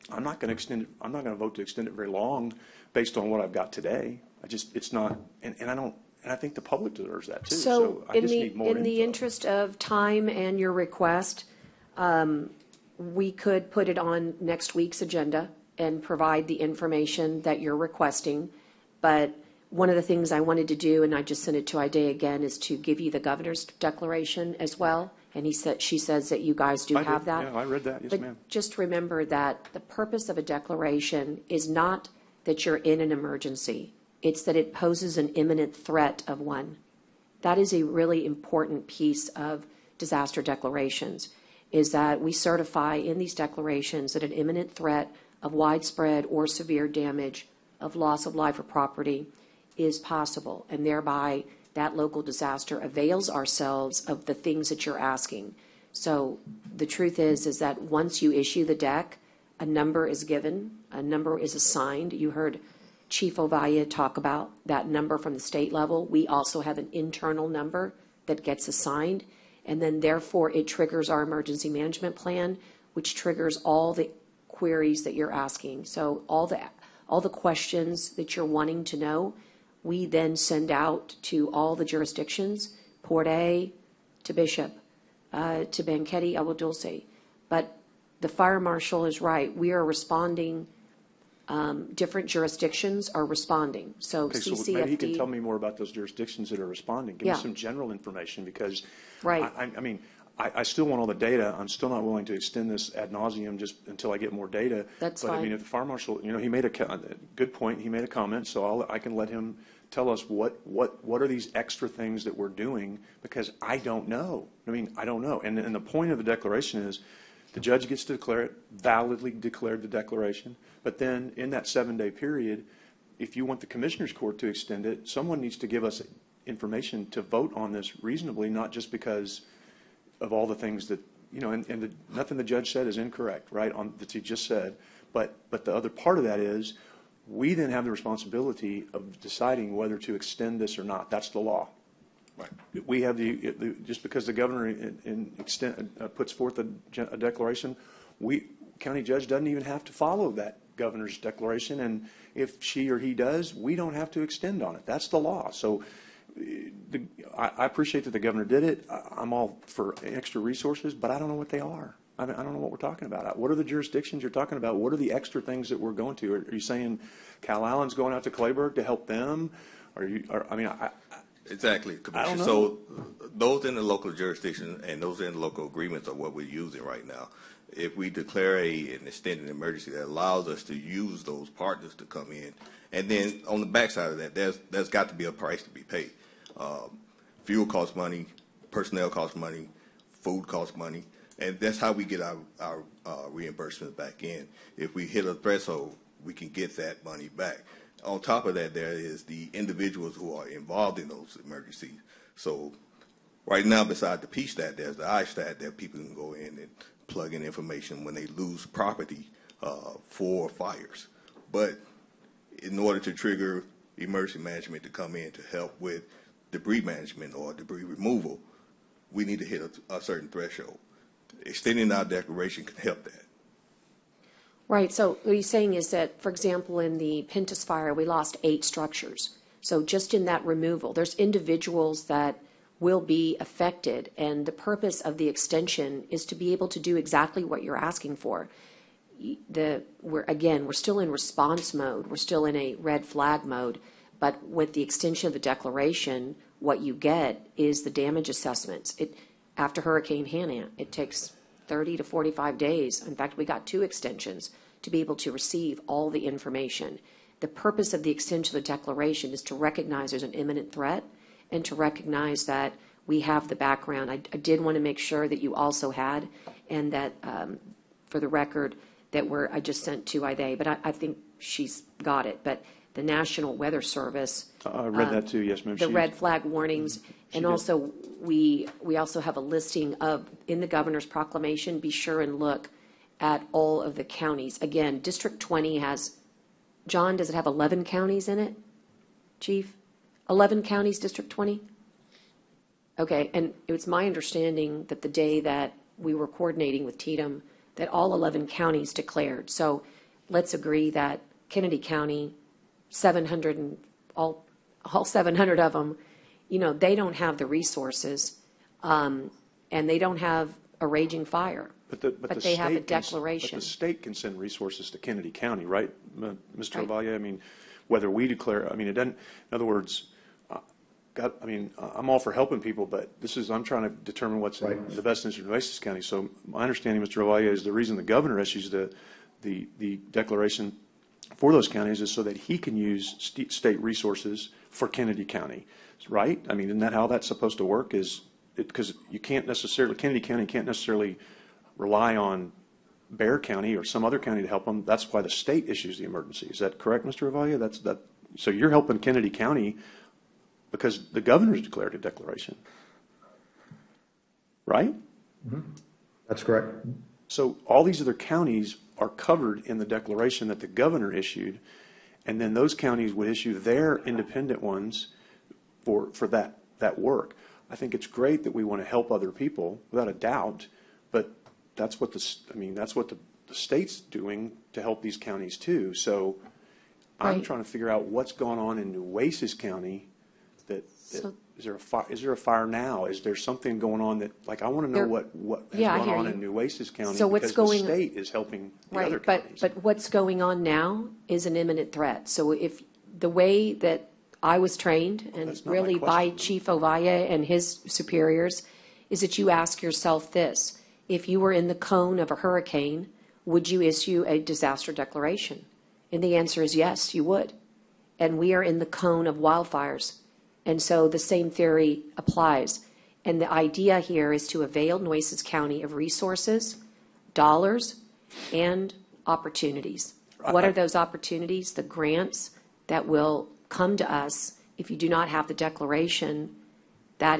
I'm not going to extend it. I'm not going to vote to extend it very long based on what I've got today. It's not, and I think the public deserves that too. So I just need more in the info. interest of time and your request, we could put it on next week's agenda and provide the information that you're requesting. But one of the things I wanted to do, and I just sent it to Idea again, is to give you the governor's declaration as well. And she says that you guys do have that. Yeah, I read that. Yes, But ma'am. just remember that the purpose of a declaration is not that you're in an emergency. It's that it poses an imminent threat of one. That is a really important piece of disaster declarations, is that we certify in these declarations that an imminent threat of widespread or severe damage of loss of life or property is possible, and thereby that local disaster avails ourselves of the things that you're asking. So the truth is that once you issue the deck, a number is given, a number is assigned. You heard Chief Ovalle talk about that number from the state level. We also have an internal number that gets assigned, and then therefore it triggers our emergency management plan, which triggers all the queries that you're asking. So all the questions that you're wanting to know, we then send out to all the jurisdictions, Port A to Bishop, to Banquetti, Agua Dulce. But the fire marshal is right. We are responding, different jurisdictions are responding. So Okay, so CCFD. maybe you can tell me more about those jurisdictions that are responding. Give Yeah. me some general information, because Right. I mean, I still want all the data. I'm still not willing to extend this ad nauseum just until I get more data. That's But I mean, fine. if the fire marshal, he made a good point. He made a comment, so I can let him tell us what are these extra things that we're doing, because I don't know. I mean, I don't know. And the point of the declaration is the judge gets to declare it, validly declared the declaration, but then in that 7-day period, if you want the Commissioners Court to extend it, someone needs to give us information to vote on this reasonably, not just because of all the things that, nothing the judge said is incorrect, right, that he just said. But the other part of that is we then have the responsibility of deciding whether to extend this or not. That's the law. Right. We have just because the governor puts forth a declaration, county judge doesn't even have to follow that governor's declaration. And if she or he does, we don't have to extend on it. That's the law. So I appreciate that the governor did it. I'm all for extra resources, but I don't know what they are. I don't know what we're talking about. What are the jurisdictions you're talking about? What are the extra things that we're going to? Are you saying Cal Allen's going out to Clayburgh to help them? Exactly, Commissioner. So those in the local jurisdiction and those in the local agreements are what we're using right now. If we declare an extended emergency, that allows us to use those partners to come in. And then on the backside of that, there's got to be a price to be paid. Fuel costs money, personnel costs money, food costs money, and that's how we get our reimbursements back in. If we hit a threshold, we can get that money back. On top of that, there is the individuals who are involved in those emergencies. So right now, beside the PSTAT, there's the iStat that people can go in and plug in information when they lose property for fires. But in order to trigger emergency management to come in to help with debris management or debris removal, we need to hit a certain threshold. Extending our declaration can help that. Right, so what he's saying is that, for example, in the Pintus fire, we lost 8 structures. So just in that removal, there's individuals that will be affected, and the purpose of the extension is to be able to do exactly what you're asking for. We're still in response mode, we're still in a red flag mode, but with the extension of the declaration, what you get is the damage assessments. After Hurricane Hannah, it takes 30 to 45 days. In fact, we got 2 extensions to be able to receive all the information. The purpose of the extension of the declaration is to recognize there's an imminent threat and to recognize that we have the background. I did want to make sure that you also had, and that for the record, that I just sent to Ida, but I think she's got it. But the National Weather Service. I read that too, yes, ma'am. The red flag warnings. And also, we also have a listing of, in the governor's proclamation, be sure and look at all of the counties. Again, District 20 has, John, does it have 11 counties in it, Chief? 11 counties, District 20? Okay, and it was my understanding that the day that we were coordinating with Tdap, that all 11 counties declared. So let's agree that Kennedy County, 700 and all 700 of them, they don't have the resources, and they don't have a raging fire. But they have a declaration. But the state can send resources to Kennedy County, right, Mr. Right. Ovalle? I mean, whether we declare, it doesn't, in other words, I'm all for helping people, but I'm trying to determine what's in the best interest of Nueces County. So my understanding, Mr. Ovalle, is the reason the governor issues the declaration for those counties is so that he can use state resources for Kennedy County, right? Isn't that how that's supposed to work? Because you can't necessarily, Kennedy County can't necessarily rely on Bexar County or some other county to help them. That's why the state issues the emergency. Is that correct, Mr. Ovalle? So you're helping Kennedy County because the governor's declared a declaration, right? Mm-hmm. That's correct. So all these other counties are covered in the declaration that the governor issued, and then those counties would issue their independent ones for that work. I think it's great that we want to help other people, without a doubt, but that's what the state's doing to help these counties too. So I'm Right. trying to figure out what's going on in Nueces County So- is there a fire now? Is there something going on that, like, I want to know There- what has Yeah, I gone hear on you. in Nueces County So what's because going- the state is helping the other Right, but, counties. but what's going on now is an imminent threat. So if, the way that I was trained, and That's not my really by question. Chief Ovalle and his superiors, is that you ask yourself this: if you were in the cone of a hurricane, would you issue a disaster declaration? And the answer is yes, you would. And we are in the cone of wildfires. And so the same theory applies. And the idea here is to avail Nueces County of resources, dollars, and opportunities. What are those opportunities? The grants that will come to us if you do not have the declaration. That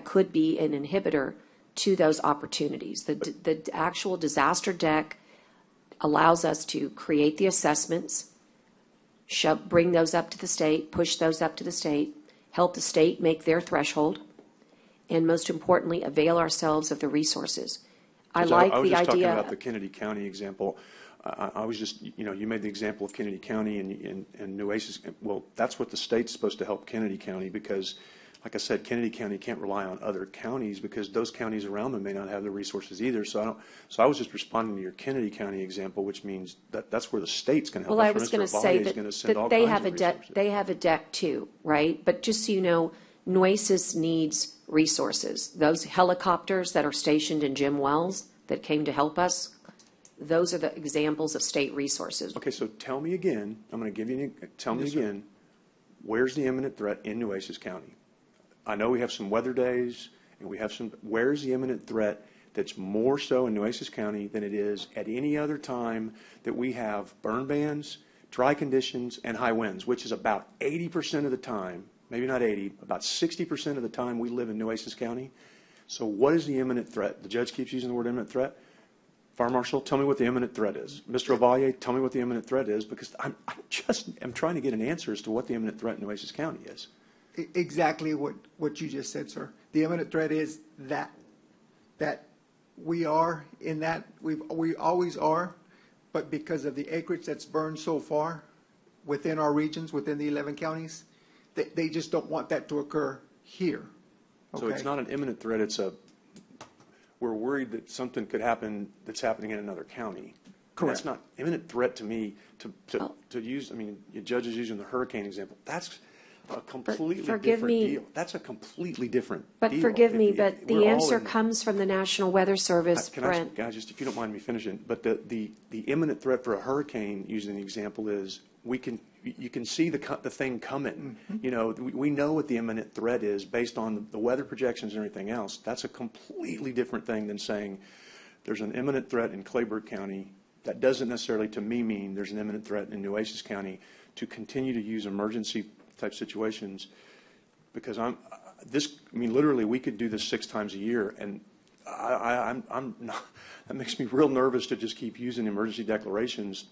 could be an inhibitor to those opportunities. The actual disaster deck allows us to create the assessments, bring those up to the state, push those up to the state, help the state make their threshold, and most importantly, avail ourselves of the resources. I like I was the just talking idea. about the Kennedy County example. I was just, you made the example of Kennedy County and Nueces. Well, that's what the state's supposed to help Kennedy County because, like I said, Kennedy County can't rely on other counties because those counties around them may not have the resources either. So I was just responding to your Kennedy County example, which means that's where the state's going to help. Well, us. I was Mr. going to Ovalle say is going to send all that they kinds have a of deck, resources. they have a deck too, right? But just so you know, Nueces needs resources. Those helicopters that are stationed in Jim Wells that came to help us, those are the examples of state resources. Okay, so tell me again, I'm going to give you, tell me again, where's the imminent threat in Nueces County? I know we have some weather days, and we have some, where's the imminent threat that's more so in Nueces County than it is at any other time that we have burn bans, dry conditions, and high winds, which is about 80% of the time, maybe not 80, about 60% of the time we live in Nueces County. So what is the imminent threat? The judge keeps using the word imminent threat. Fire Marshal, tell me what the imminent threat is. Mr. Ovalle, tell me what the imminent threat is, because I'm trying to get an answer as to what the imminent threat in Nueces County is. Exactly what you just said, sir. The imminent threat is that we are in that, we always are, but because of the acreage that's burned so far within our regions, within the 11 counties, they just don't want that to occur here. So it's Okay? not an imminent threat, we're worried that something could happen that's happening in another county. Correct. That's not imminent threat to me to use, I mean, the judge is using the hurricane example. That's a completely forgive different me- deal. That's a completely different But deal. forgive me, If- but we're the all answer in- comes from the National Weather Service, Can Brent. I just, if you don't mind me finishing, but the imminent threat for a hurricane, using the example, is you can see the thing coming. We know what the imminent threat is based on the weather projections and everything else. That's a completely different thing than saying there's an imminent threat in Clayburgh County. That doesn't necessarily, to me, mean there's an imminent threat in Nueces County to continue to use emergency type situations, because literally, we could do this 6 times a year, and I'm not, that makes me real nervous to just keep using emergency declarations,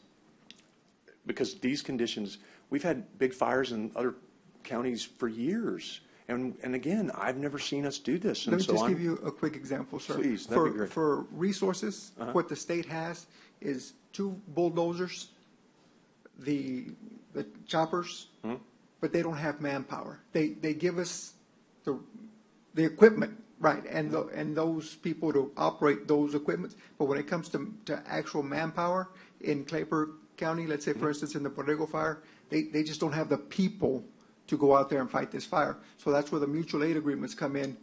because these conditions, we've had big fires in other counties for years, and again, I've never seen us do this. Let me just give you a quick example, sir. Please, that'd be great. For resources, what the state has is 2 bulldozers, the choppers, but they don't have manpower. They give us the equipment, right, and those people to operate those equipments. But when it comes to actual manpower in Clayburgh County, let's say, for instance, in the Borrego fire, they just don't have the people to go out there and fight this fire. So that's where the mutual aid agreements come in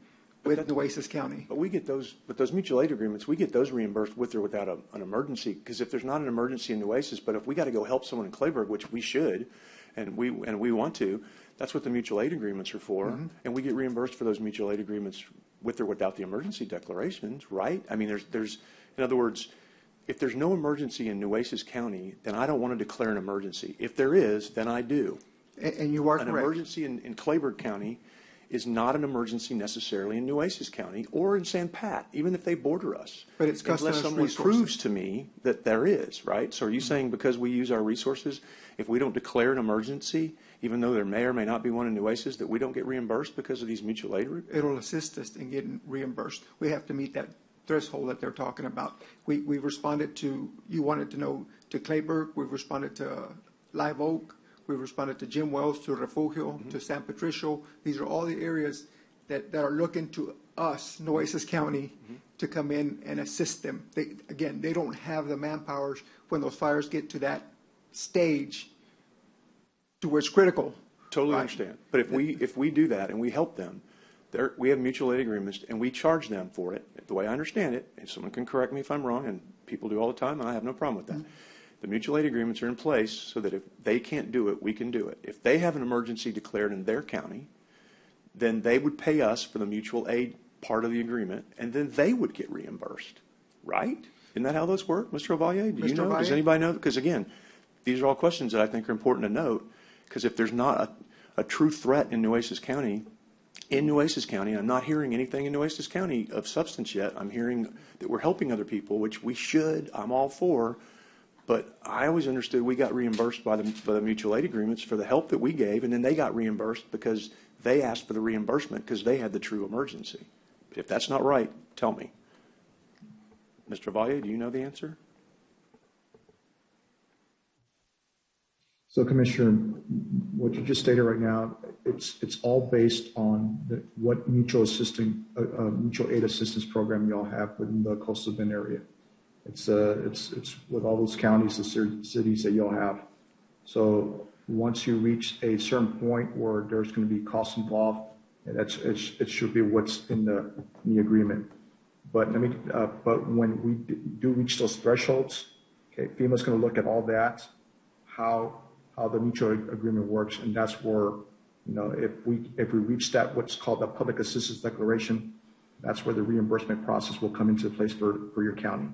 with Nueces County. But we get those, with those mutual aid agreements, we get those reimbursed with or without an emergency. Because if there's not an emergency in Nueces, but if we got to go help someone in Clayburgh, which we should, and we want to, that's what the mutual aid agreements are for. And we get reimbursed for those mutual aid agreements with or without the emergency declarations, right? I mean, there's in other words, if there's no emergency in Nueces County, then I don't want to declare an emergency. If there is, then I do. And you are An correct. emergency in Clayburgh County is not an emergency necessarily in Nueces County or in San Pat, even if they border us. But it's costing unless us someone resources. proves to me that there is, right? So are you saying because we use our resources, if we don't declare an emergency, even though there may or may not be one in Nueces, that we don't get reimbursed because of these mutual aid? It'll assist us in getting reimbursed. We have to meet that threshold that they're talking about. We've responded to, you wanted to know, to Clayburgh. We've responded to Live Oak. We've responded to Jim Wells, to Refugio, to San Patricio. These are all the areas that are looking to us, Nueces County, to come in and assist them. They don't have the manpower when those fires get to that stage to where it's critical. Totally Right. understand. But if we do that and we help them, we have mutual aid agreements and we charge them for it. The way I understand it, and someone can correct me if I'm wrong, and people do all the time, and I have no problem with that. The mutual aid agreements are in place so that if they can't do it, we can do it. If they have an emergency declared in their county, then they would pay us for the mutual aid part of the agreement, and then they would get reimbursed, right? Isn't that how those work, Mr. Ovalle? Do you know? Does anybody know? Because again, these are all questions that I think are important to note, because if there's not a true threat in Nueces County, I'm not hearing anything in Nueces County of substance yet. I'm hearing that we're helping other people, which we should. I'm all for. But I always understood we got reimbursed by the mutual aid agreements for the help that we gave, and then they got reimbursed because they asked for the reimbursement because they had the true emergency. If that's not right, tell me. Mr. Valle, do you know the answer? So, Commissioner, what you just stated right now, it's all based on what mutual aid assistance program y'all have within the coastal bend area. It's with all those counties and cities that y'all have. So once you reach a certain point where there's going to be costs involved, it should be what's in the agreement. But when we do reach those thresholds, okay, FEMA's going to look at all that, how the mutual agreement works, and that's where, if we reach that what's called the public assistance declaration, that's where the reimbursement process will come into place for your county,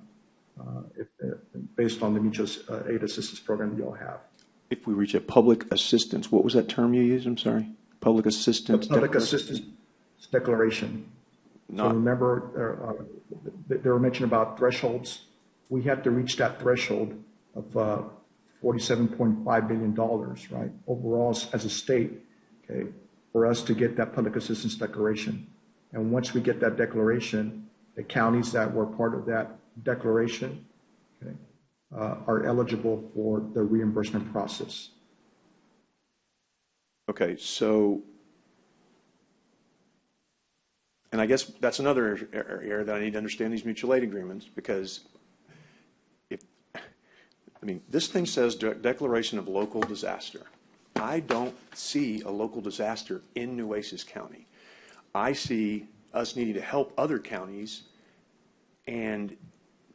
based on the mutual aid assistance program you all have. If we reach a public assistance, what was that term you used? I'm sorry. Public assistance. Public assistance declaration. So remember, they were mentioning about thresholds. We had to reach that threshold of $47.5 billion, right? Overall, as a state, okay, for us to get that public assistance declaration. And once we get that declaration, the counties that were part of that declaration, okay, are eligible for the reimbursement process. Okay, so, and I guess that's another area that I need to understand these mutual aid agreements, because this thing says declaration of local disaster. I don't see a local disaster in Nueces County. I see us needing to help other counties and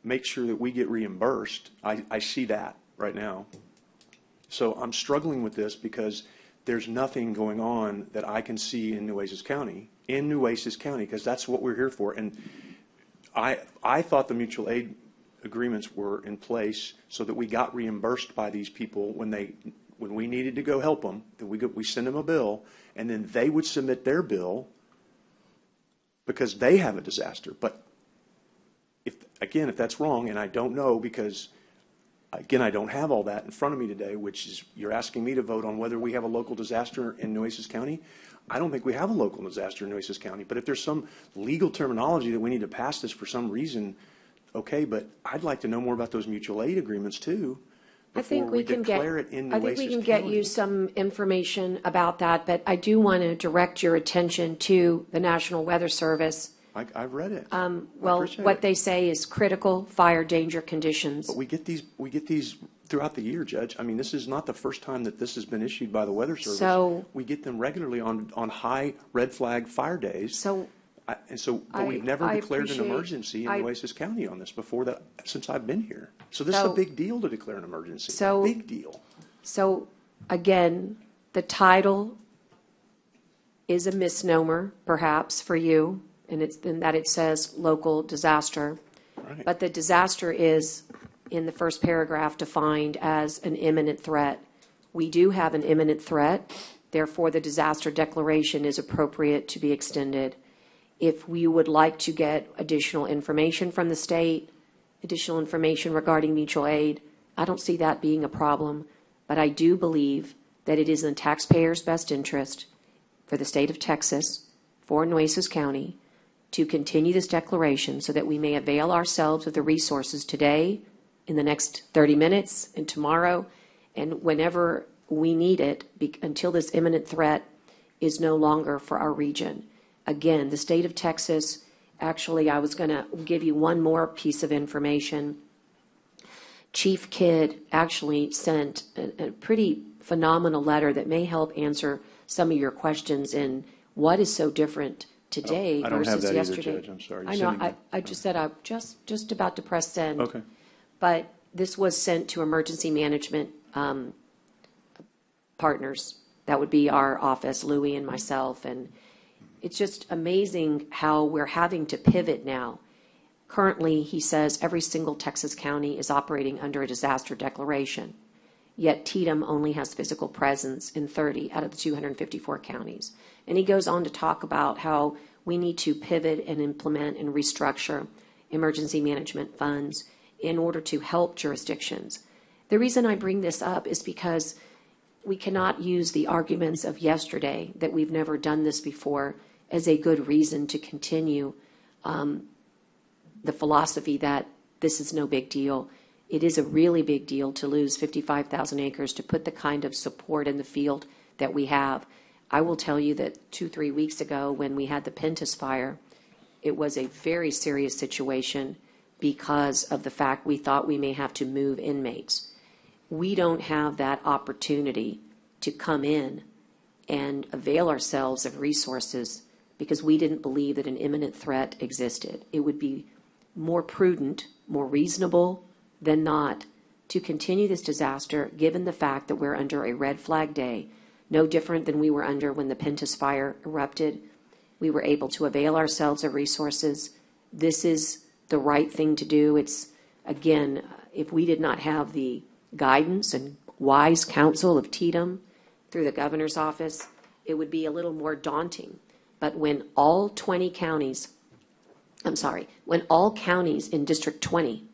make sure that we get reimbursed. I see that right now. So I'm struggling with this because there's nothing going on that I can see in Nueces County, because that's what we're here for. And I thought the mutual aid agreements were in place so that we got reimbursed by these people when we needed to go help them. Then we send them a bill, and then they would submit their bill because they have a disaster. But if that's wrong, and I don't know, because again, I don't have all that in front of me today, which is, you're asking me to vote on whether we have a local disaster in Nueces County. I don't think we have a local disaster in Nueces County, but if there's some legal terminology that we need to pass this for some reason, okay, but I'd like to know more about those mutual aid agreements too. I think we can get you County. some information about that, but I do want to direct your attention to the National Weather Service. I've read it. Well, what they say is critical fire danger conditions. But we get these throughout the year, Judge. I mean, this is not the first time that this has been issued by the Weather Service. So we get them regularly on high red flag fire days. But we've never declared an emergency in Nueces County on this before since I've been here. So this is a big deal to declare an emergency. Big deal. So again, the title is a misnomer, perhaps, for you, and in that it says local disaster. Right. But the disaster is, in the first paragraph, defined as an imminent threat. We do have an imminent threat, therefore the disaster declaration is appropriate to be extended. If we would like to get additional information from the state, additional information regarding mutual aid, I don't see that being a problem. But I do believe that it is in taxpayers' best interest for the state of Texas, for Nueces County, to continue this declaration so that we may avail ourselves of the resources today, in the next 30 minutes, and tomorrow, and whenever we need it, until this imminent threat is no longer for our region. Again, the state of Texas, actually, I was going to give you one more piece of information. Chief Kidd actually sent a pretty phenomenal letter that may help answer some of your questions in what is so different today I don't have versus that either, yesterday. Judge. I'm sorry. I You know, sent me- I just said I'm just about to press send. Okay. But this was sent to emergency management partners. That would be our office, Louis and myself, and it's just amazing how we're having to pivot now. Currently, he says every single Texas county is operating under a disaster declaration, yet Tdap only has physical presence in 30 out of the 254 counties. And he goes on to talk about how we need to pivot and implement and restructure emergency management funds in order to help jurisdictions. The reason I bring this up is because we cannot use the arguments of yesterday that we've never done this before as a good reason to continue the philosophy that this is no big deal. It is a really big deal to lose 55,000 acres to put the kind of support in the field that we have. I will tell you that 2-3 weeks ago when we had the Pentus fire, it was a very serious situation because of the fact we thought we may have to move inmates. We don't have that opportunity to come in and avail ourselves of resources because we didn't believe that an imminent threat existed. It would be more prudent, more reasonable than not to continue this disaster given the fact that we're under a red flag day, no different than we were under when the Pentus fire erupted. We were able to avail ourselves of resources. This is the right thing to do. It's, again, if we did not have the guidance and wise counsel of Tdap through the governor's office, it would be a little more daunting. But when all 20 counties, when all counties in District 20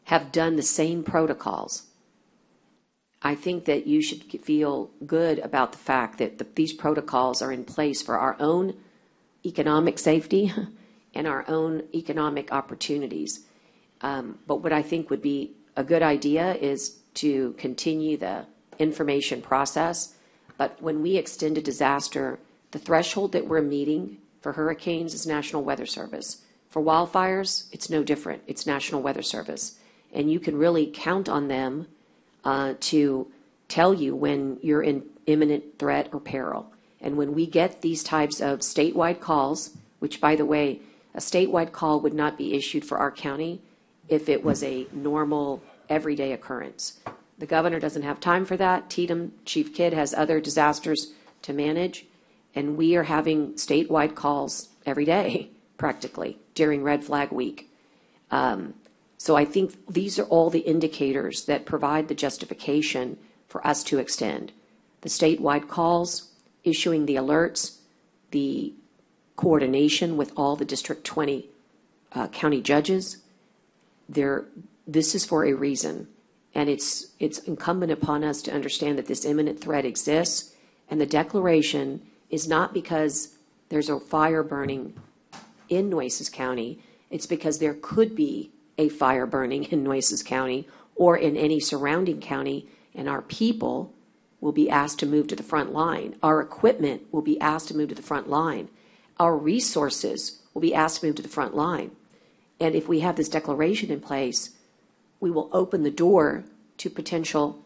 have done the same protocols, I think that you should feel good about the fact that these protocols are in place for our own economic safety and our own economic opportunities. But what I think would be a good idea is to continue the information process. But when we extend a disaster, the threshold that we're meeting for hurricanes is National Weather Service. For wildfires, it's no different. It's National Weather Service. And you can really count on them to tell you when you're in imminent threat or peril. And when we get these types of statewide calls, which, by the way, a statewide call would not be issued for our county if it was a normal, everyday occurrence. The governor doesn't have time for that. Tdap, Chief Kidd has other disasters to manage, and we are having statewide calls every day, practically, during Red Flag Week. So I think these are all the indicators that provide the justification for us to extend. The statewide calls, issuing the alerts, the coordination with all the District 20 county judges. This is for a reason, and it's incumbent upon us to understand that this imminent threat exists, and the declaration is not because there's a fire burning in Nueces County. It's because there could be a fire burning in Nueces County or in any surrounding county, and our people will be asked to move to the front line. Our equipment will be asked to move to the front line. Our resources will be asked to move to the front line. And if we have this declaration in place, we will open the door to potential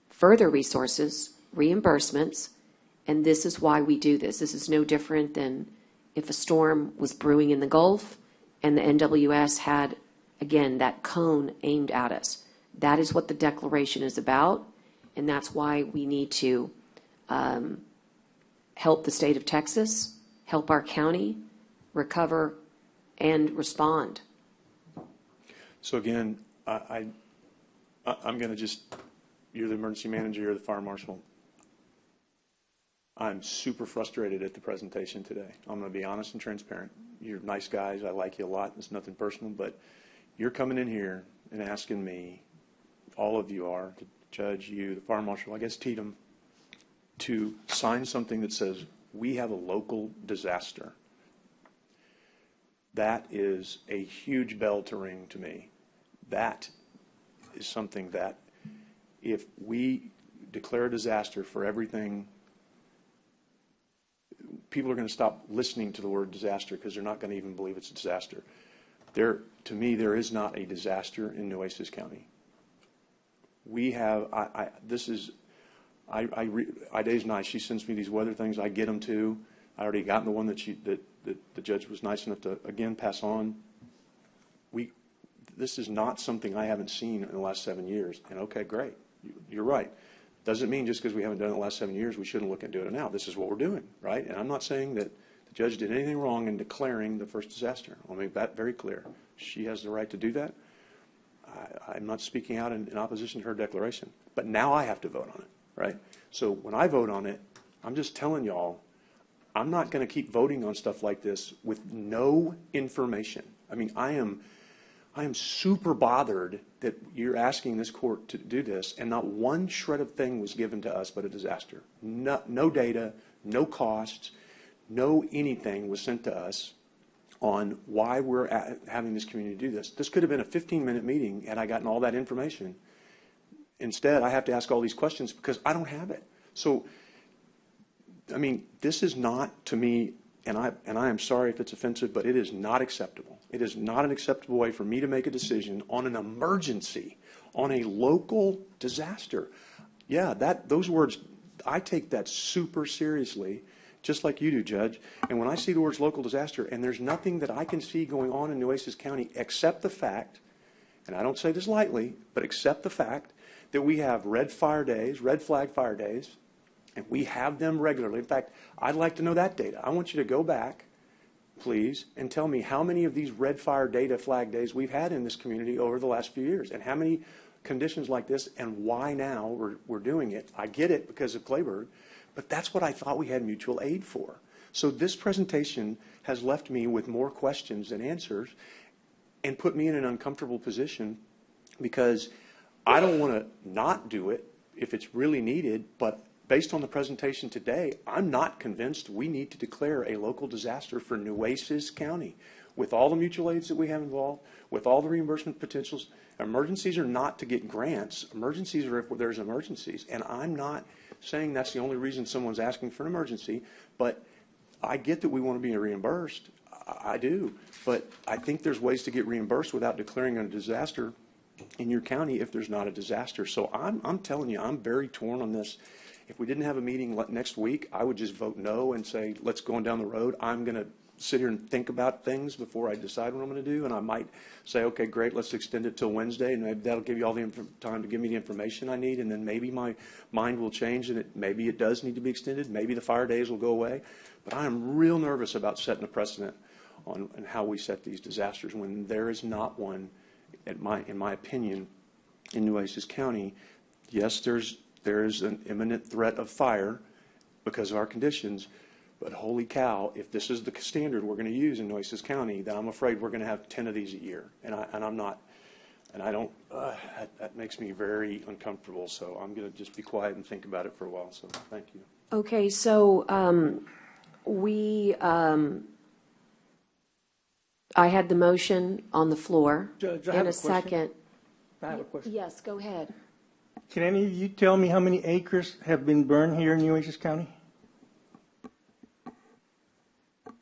further resources, reimbursements, and this is why we do this. This is no different than if a storm was brewing in the Gulf and the NWS had, again, that cone aimed at us. That is what the declaration is about, and that's why we need to help the state of Texas, help our county recover and respond. So again, I'm going to just, you're the emergency manager, you're the fire marshal. I'm super frustrated at the presentation today. I'm going to be honest and transparent. You're nice guys. I like you a lot. It's nothing personal, but you're coming in here and asking me, all of you are, the judge, you, the fire marshal, I guess Tdap, to sign something that says we have a local disaster. That is a huge bell to ring to me. That is something that if we declare a disaster for everything, people are going to stop listening to the word disaster because they're not going to even believe it's a disaster. To me, there is not a disaster in Nueces County. We have, Idea's nice. She sends me these weather things. I get them too. I already gotten the one that the judge was nice enough to, again, pass on. This is not something I haven't seen in the last 7 years. And okay, great. You're right. Doesn't mean just because we haven't done it in the last 7 years, we shouldn't look at doing it now. This is what we're doing, right? And I'm not saying that the judge did anything wrong in declaring the first disaster. I'll make that very clear. She has the right to do that. I'm not speaking out in opposition to her declaration. But now I have to vote on it, right? So when I vote on it, I'm just telling y'all, I'm not going to keep voting on stuff like this with no information. I mean, I am super bothered that you're asking this court to do this, and not one shred of thing was given to us but a disaster. No data, no costs, no anything was sent to us on why we're having this community do this. This could have been a 15-minute meeting had I gotten all that information. Instead, I have to ask all these questions because I don't have it. So, I mean, this is not, to me, and I am sorry if it's offensive, but it is not acceptable. It is not an acceptable way for me to make a decision on an emergency, on a local disaster. Yeah, those words, I take that super seriously, just like you do, Judge. And when I see the words local disaster, and there's nothing that I can see going on in Nueces County except the fact, and I don't say this lightly, but except the fact that we have red flag fire days, and we have them regularly. In fact, I'd like to know that data. I want you to go back, please, and tell me how many of these red flag days we've had in this community over the last few years, and how many conditions like this, and why now we're doing it. I get it because of Clayburgh, but that's what I thought we had mutual aid for. So this presentation has left me with more questions than answers and put me in an uncomfortable position because I don't want to not do it if it's really needed, but based on the presentation today, I'm not convinced we need to declare a local disaster for Nueces County. With all the mutual aids that we have involved, with all the reimbursement potentials, emergencies are not to get grants. Emergencies are if there's emergencies. And I'm not saying that's the only reason someone's asking for an emergency, but I get that we want to be reimbursed. I do. But I think there's ways to get reimbursed without declaring a disaster in your county if there's not a disaster. So I'm telling you, I'm very torn on this. If we didn't have a meeting next week, I would just vote no and say, let's go on down the road. I'm going to sit here and think about things before I decide what I'm going to do. And I might say, okay, great, let's extend it till Wednesday. And maybe that'll give you all the time to give me the information I need. And then maybe my mind will change and maybe it does need to be extended. Maybe the fire days will go away. But I am real nervous about setting a precedent on how we set these disasters when there is not one, in my opinion, in Nueces County. Yes, there is an imminent threat of fire because of our conditions, but holy cow, if this is the standard we're going to use in Nueces County, then I'm afraid we're going to have 10 of these a year. That makes me very uncomfortable, so I'm going to just be quiet and think about it for a while, so thank you. Okay, so I had the motion on the floor. Judge, I in have a a question. second. I have a question. Yes, go ahead. Can any of you tell me how many acres have been burned here in Nueces County?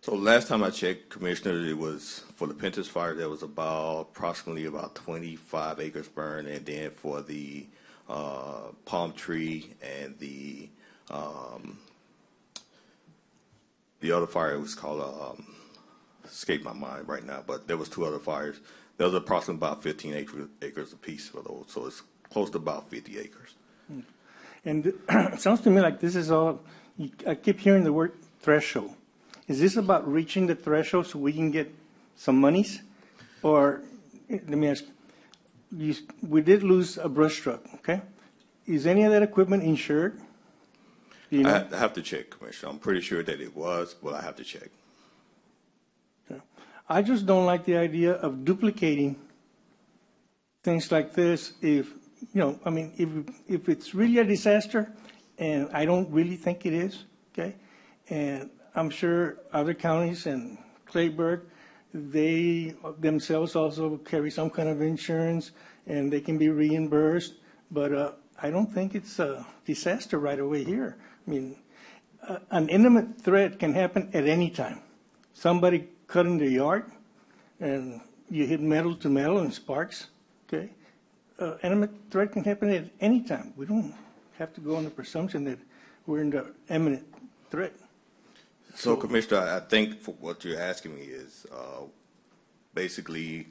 So last time I checked, Commissioner, it was for the Pentus fire, there was approximately 25 acres burned, and then for the palm tree and the other fire, it was called escape my mind right now, but there was two other fires. There was approximately about 15 acres apiece for those, so it's close to about 50 acres. And it sounds to me like this is all, I keep hearing the word threshold. Is this about reaching the threshold so we can get some monies? Or, let me ask you, we did lose a brush truck, okay? Is any of that equipment insured? Do you know? I have to check, Commissioner. I'm pretty sure that it was, but I have to check. Okay. I just don't like the idea of duplicating things like this if, if it's really a disaster, and I don't really think it is, okay? And I'm sure other counties and Clayburgh, they themselves also carry some kind of insurance and they can be reimbursed. But I don't think it's a disaster right away here. I mean, an imminent threat can happen at any time. Somebody cut in the yard, and you hit metal to metal and sparks, okay? Imminent threat can happen at any time. We don't have to go on the presumption that we're in the imminent threat. So, Commissioner, I think for what you're asking me is basically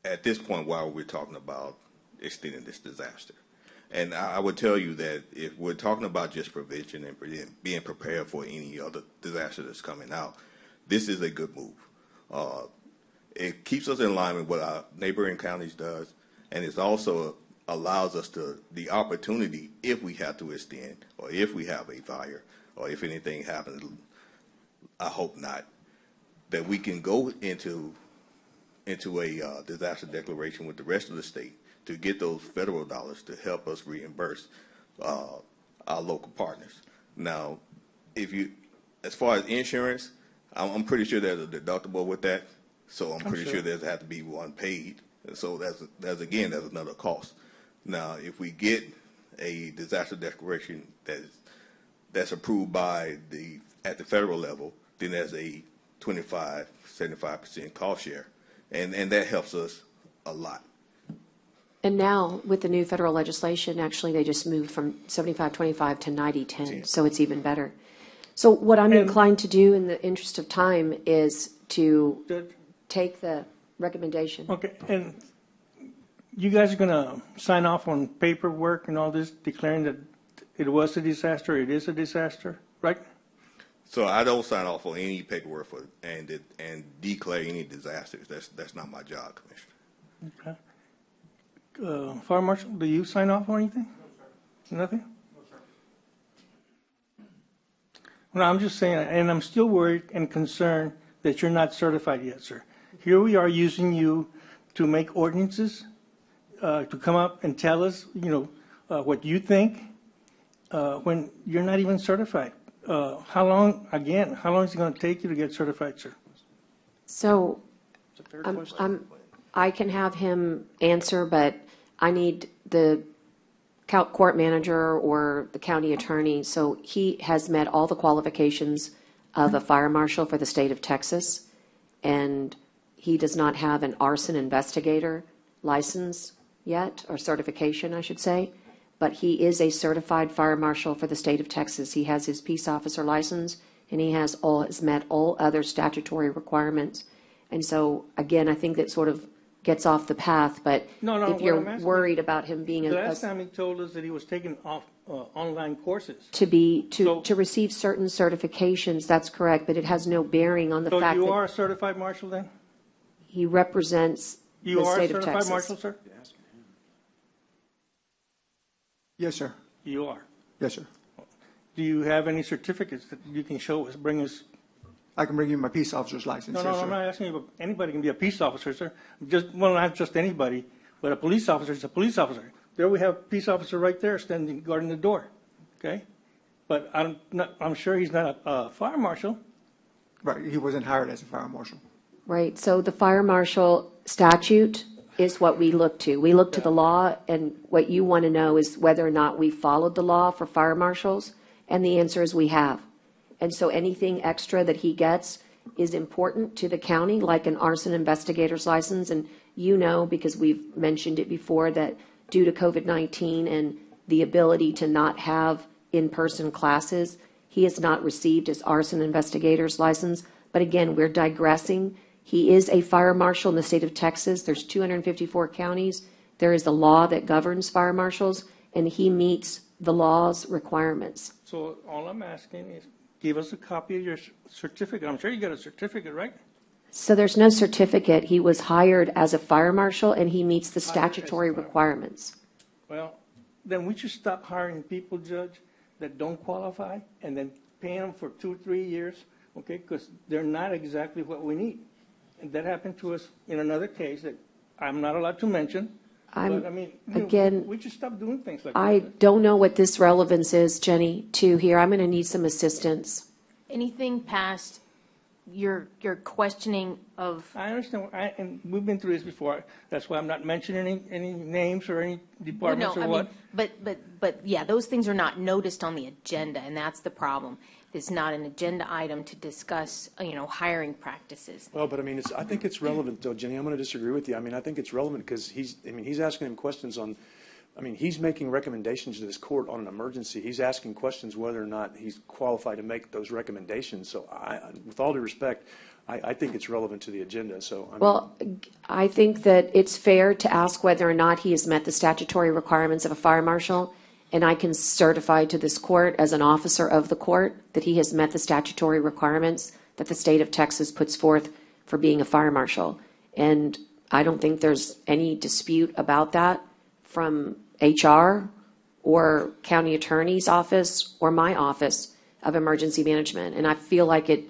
at this point while we're talking about extending this disaster. And I would tell you that if we're talking about just prevention and being prepared for any other disaster that's coming out, this is a good move. It keeps us in line with what our neighboring counties does, and it also allows us the opportunity, if we have to extend, or if we have a fire, or if anything happens, I hope not, that we can go into a disaster declaration with the rest of the state to get those federal dollars to help us reimburse our local partners. Now, as far as insurance, I'm pretty sure there's a deductible with that, so I'm pretty sure there's have to be one paid. So that's another cost. Now, if we get a disaster declaration that's approved by at the federal level, then there's a 75% cost share, and that helps us a lot. And now, with the new federal legislation, actually, they just moved from 75-25 to 90-10, so it's even better. So what I'm inclined to do in the interest of time is to take the recommendation. Okay, and you guys are going to sign off on paperwork and all this declaring that it was a disaster, it is a disaster, right? So I don't sign off on any paperwork and declare any disasters. That's not my job, Commissioner. Okay. Fire Marshal, do you sign off on anything? No, sir. Nothing? No, sir. Well, I'm just saying, and I'm still worried and concerned that you're not certified yet, sir. Here we are using you to make ordinances, to come up and tell us, what you think, when you're not even certified. How long is it going to take you to get certified, sir? So I can have him answer, but I need the court manager or the county attorney. So he has met all the qualifications of a fire marshal for the state of Texas, and he does not have an arson investigator license yet, or certification, I should say, but he is a certified fire marshal for the state of Texas. He has his peace officer license, and he has met all other statutory requirements. And so, again, I think that sort of gets off the path, but No, if what you're I'm asking- worried about him being The last time he told us that he was taking off online courses. to receive certain certifications, that's correct, but it has no bearing on the So fact you that are a certified marshal then? he represents You the are a state of certified Texas. marshal, sir? Yes, sir. You are. Yes, sir. Do you have any certificates that you can show us, bring us? I can bring you my peace officer's license. No, yes, no, sir. I'm not asking you, anybody can be a peace officer, sir. Not just anybody, but a police officer is a police officer. There we have a peace officer right there standing, guarding the door, okay? But I'm sure he's not a fire marshal. Right, he wasn't hired as a fire marshal. Right, so the fire marshal statute is what we look to. We look to the law, and what you want to know is whether or not we followed the law for fire marshals, and the answer is we have. And so anything extra that he gets is important to the county, like an arson investigator's license. And because we've mentioned it before, that due to COVID-19 and the ability to not have in-person classes, he has not received his arson investigator's license. But again, we're digressing. He is a fire marshal in the state of Texas. There's 254 counties. There is a law that governs fire marshals, and he meets the law's requirements. So all I'm asking is, give us a copy of your certificate. I'm sure you got a certificate, right? So there's no certificate. He was hired as a fire marshal, and he meets the statutory requirements. Well, then we should stop hiring people, Judge, that don't qualify, and then paying them for 2 or 3 years, okay, because they're not exactly what we need. And that happened to us in another case that I'm not allowed to mention. But I mean, again, we should stop doing things like I that. don't know what this relevance is, Jenny, to here. I'm going to need some assistance. Anything past your questioning of, I understand, and we've been through this before. That's why I'm not mentioning any names or any well, departments no, or I what. mean, but yeah, those things are not noticed on the agenda, and that's the problem. It's not an agenda item to discuss, hiring practices. Well, but I mean, I think it's relevant, though, Jenny. I'm going to disagree with you. I mean, I think it's relevant because he's asking him questions on, he's making recommendations to this court on an emergency. He's asking questions whether or not he's qualified to make those recommendations. So with all due respect, I think it's relevant to the agenda. So, Well, I think that it's fair to ask whether or not he has met the statutory requirements of a fire marshal, and I can certify to this court as an officer of the court that he has met the statutory requirements that the state of Texas puts forth for being a fire marshal. And I don't think there's any dispute about that from HR or county attorney's office or my office of emergency management. And I feel like it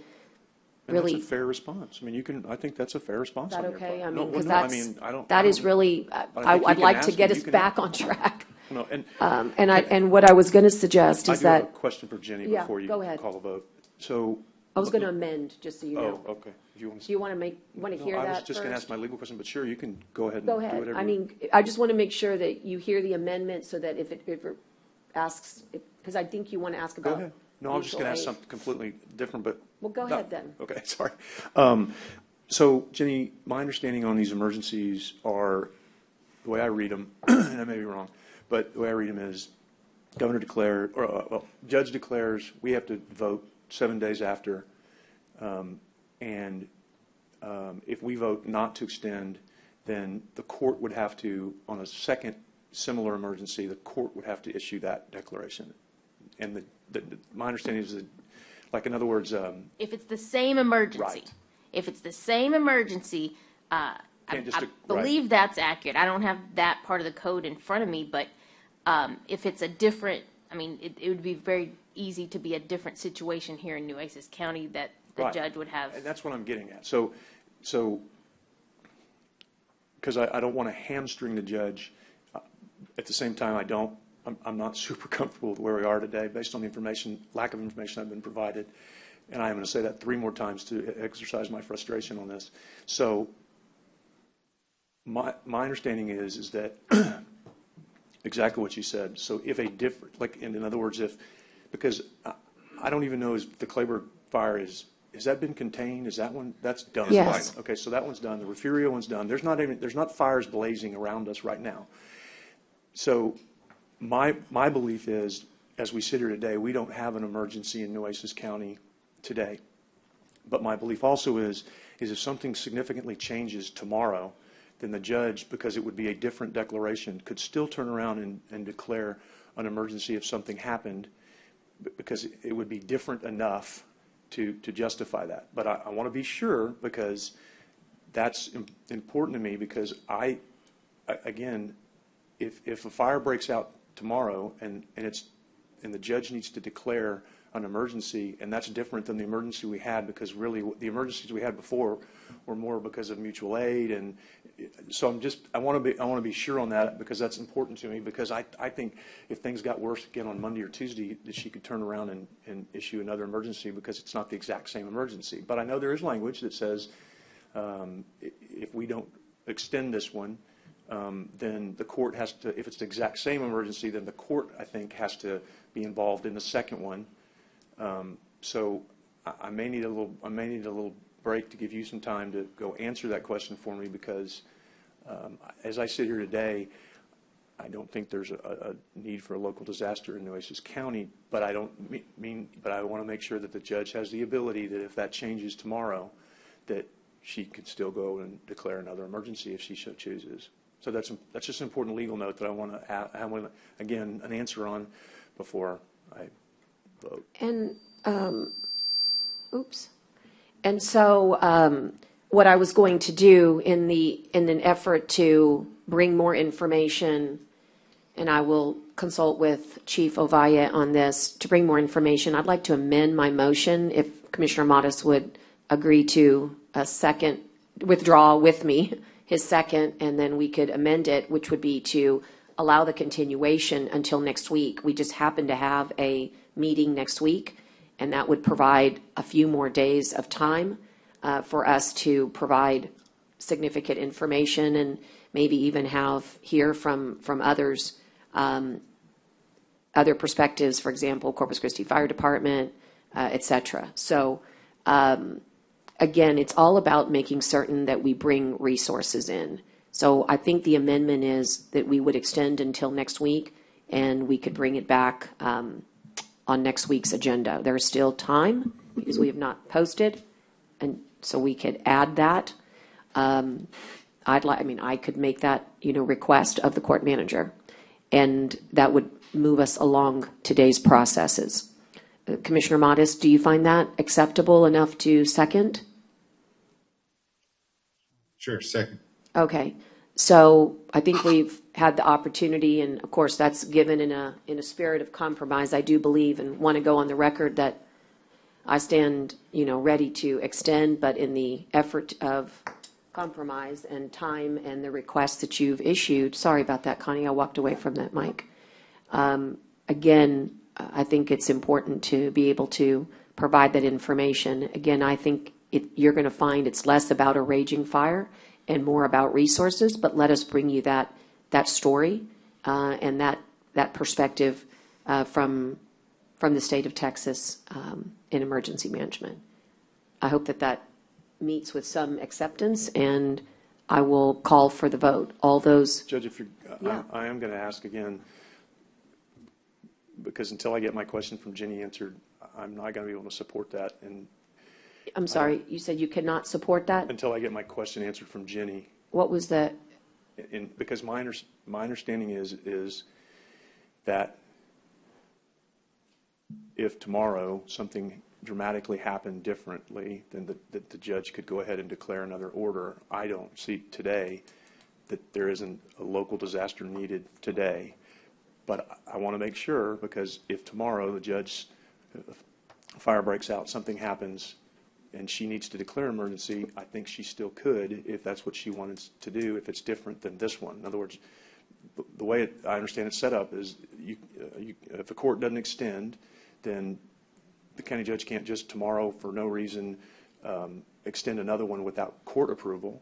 and really. that's a fair response. I think that's a fair response. Is that on your okay? part. I No, mean, well, because no, I don't. that is really, I think you I'd can like to ask get him. us You can back on track. No, and And what I was going to suggest I is do have a that, question for Jenny Yeah, before you go ahead. call a vote. So. I was going to amend, just so you know. Oh, okay. If you want to. Do you want to hear that I was just going to first? ask my legal question, but sure, you can go ahead and Go do ahead. whatever. I mean, I just want to make sure that you hear the amendment so that if it asks, because I think you want to ask Go about. ahead. No, I was just going to ask mutual aid. something completely different, but. Well, go ahead then. Okay, sorry. So, Jenny, my understanding on these emergencies are, the way I read them, and I may be wrong, but the way I read them is governor declared, or judge declares, we have to vote 7 days after. And if we vote not to extend, then the court would have to, on a second similar emergency, the court would have to issue that declaration. And my understanding is that, like, in other words, If it's the same emergency. Right. If it's the same emergency, I believe that's accurate. I don't have that part of the code in front of me, but if it's a different, it would be very easy to be a different situation here in Nueces County that the Right. judge would have. And that's what I'm getting at. So, because I don't want to hamstring the judge. At the same time, I'm not super comfortable with where we are today based on the lack of information I've been provided. And I am going to say that 3 more times to exercise my frustration on this. So my understanding is that exactly what you said. So if a different, like, in other words, because I don't even know if the Clayburgh fire has that been contained? Is that one, that's done? Yes. Okay, so that one's done. The Refugio one's done. There's not fires blazing around us right now. So my belief is, as we sit here today, we don't have an emergency in Nueces County today. But my belief also is if something significantly changes tomorrow, then the judge, because it would be a different declaration, could still turn around and declare an emergency if something happened, because it would be different enough to justify that. But I want to be sure, because that's important to me, because again, if a fire breaks out tomorrow and the judge needs to declare an emergency, and that's different than the emergency we had, because really the emergencies we had before were more because of mutual aid, and so I want to be sure on that, because that's important to me, because I think if things got worse again on Monday or Tuesday, that she could turn around and issue another emergency, because it's not the exact same emergency. But I know there is language that says if we don't extend this one, then the court has to, if it's the exact same emergency, then the court, I think, has to be involved in the second one. So I may need a little break to give you some time to go answer that question for me, because as I sit here today, I don't think there's a need for a local disaster in Nueces County, but I want to make sure that the judge has the ability that if that changes tomorrow, that she could still go and declare another emergency if she so chooses. So that's just an important legal note that I want to have, again, an answer on before I vote. And, And so what I was going to do in an effort to bring more information, and I will consult with Chief Ovalle on this, to bring more information, I'd like to amend my motion if Commissioner Modis would agree to withdraw with me his second, and then we could amend it, which would be to allow the continuation until next week. We just happen to have a meeting next week, and that would provide a few more days of time for us to provide significant information and maybe even hear from others, other perspectives, for example, Corpus Christi Fire Department, et cetera. So, again, it's all about making certain that we bring resources in. So I think the amendment is that we would extend until next week, and we could bring it back on next week's agenda. There is still time because we have not posted, and so we could add that. I could make that, request of the court manager, and that would move us along today's processes. Commissioner Modis, do you find that acceptable enough to second? Sure, second. Okay, so I think we've had the opportunity, and of course, that's given in a spirit of compromise. I do believe and want to go on the record that I stand, ready to extend, but in the effort of compromise and time and the requests that you've issued. Sorry about that, Connie. I walked away from that mic. Again, I think it's important to be able to provide that information. Again, I think you're going to find it's less about a raging fire and more about resources, but let us bring you that story and that perspective from the state of Texas in emergency management. I hope that meets with some acceptance, and I will call for the vote. All those. Judge, if you're, Yeah. I am going to ask again, because until I get my question from Jenny answered, I'm not going to be able to support that. And I'm sorry, you said you cannot support that? until I get my question answered from Jenny. What was the? Because my understanding is that if tomorrow something dramatically happened differently, then the judge could go ahead and declare another order. I don't see today that there isn't a local disaster needed today. But I want to make sure, because if tomorrow the judge, fire breaks out, something happens, and she needs to declare emergency, I think she still could if that's what she wanted to do, if it's different than this one. In other words, the way I understand it's set up is if the court doesn't extend, then the county judge can't just tomorrow for no reason extend another one without court approval.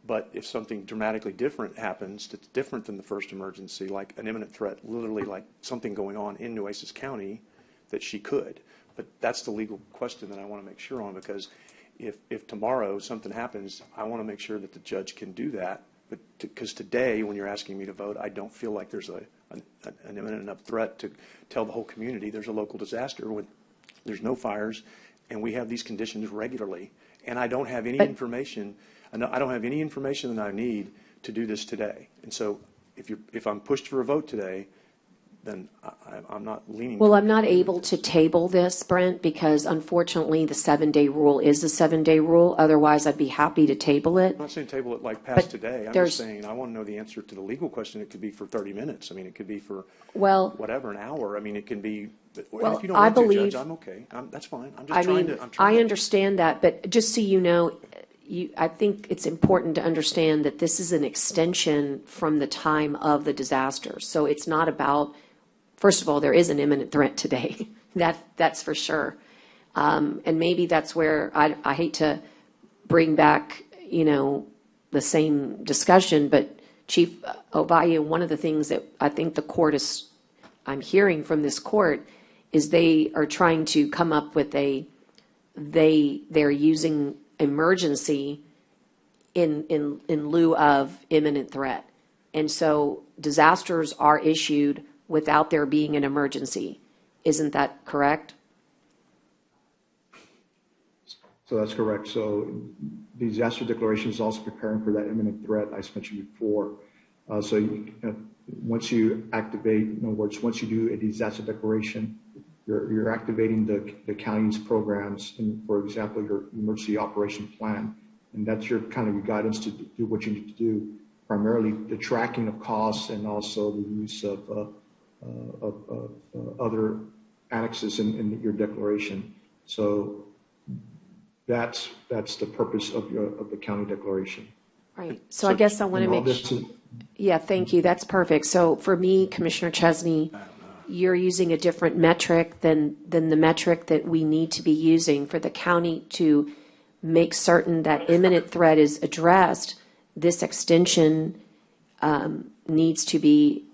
But if something dramatically different happens that's different than the first emergency, like an imminent threat, literally like something going on in Nueces County, that she could. But that's the legal question that I want to make sure on, because if tomorrow something happens, I want to make sure that the judge can do that. But because today, when you're asking me to vote, I don't feel like there's an imminent enough threat to tell the whole community there's a local disaster when there's no fires, and we have these conditions regularly. And I don't have any information. I don't have any information that I need to do this today. And so if I'm pushed for a vote today, then I'm not leaning. Well, I'm not able to table this, Brent, because unfortunately the 7-day rule is a 7-day rule. Otherwise, I'd be happy to table it. I'm not saying table it like past today. I'm there's- just saying I want to know the answer to the legal question. It could be for 30 minutes. I mean, it could be for Well, whatever, an hour. I mean, it can be. Well, if you don't I want to, believe- Judge, I'm okay. That's fine. I'm I just trying mean, to. I'm trying I to- understand that, but just so you know, I think it's important to understand that this is an extension from the time of the disaster. So it's not about, first of all, there is an imminent threat today. That's for sure. And maybe that's where I hate to bring back, the same discussion, but Chief Ovalle, one of the things that I think the court I'm hearing from this court is they are trying to come up with they're using emergency in lieu of imminent threat. And so disasters are issued without there being an emergency. Isn't that correct? So that's correct. So the disaster declaration is also preparing for that imminent threat I mentioned before. Once you activate, in other words, once you do a disaster declaration, you're activating the county's programs, and for example, your emergency operation plan, and that's your kind of your guidance to do what you need to do. Primarily, the tracking of costs and also the use of other annexes in your declaration. So that's the purpose of the county declaration. Right. So I guess I want to make sure. Yeah, thank you. That's perfect. So for me, Commissioner Chesney, you're using a different metric than the metric that we need to be using for the county to make certain that imminent threat is addressed, this extension needs to be,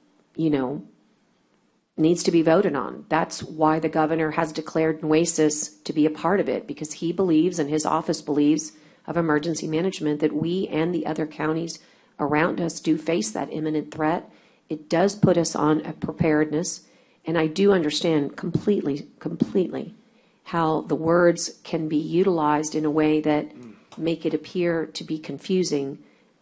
needs to be voted on. That's why the governor has declared Nueces to be a part of it, because he believes, and his office believes, of emergency management, that we and the other counties around us do face that imminent threat. It does put us on a preparedness, and I do understand completely how the words can be utilized in a way that make it appear to be confusing,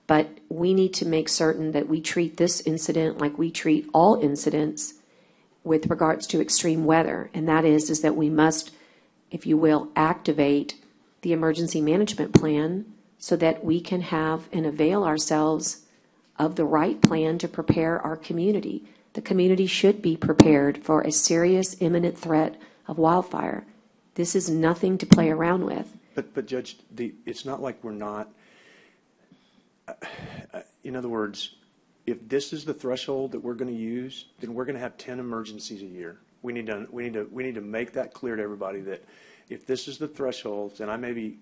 but we need to make certain that we treat this incident like we treat all incidents with regards to extreme weather, and that is that we must, if you will, activate the emergency management plan so that we can have and avail ourselves of the right plan to prepare our community. The community should be prepared for a serious imminent threat of wildfire. This is nothing to play around with. But Judge, it's not like we're not. In other words, if this is the threshold that we're going to use, then we're going to have 10 emergencies a year. We need to make that clear to everybody that if this is the threshold, and I may be,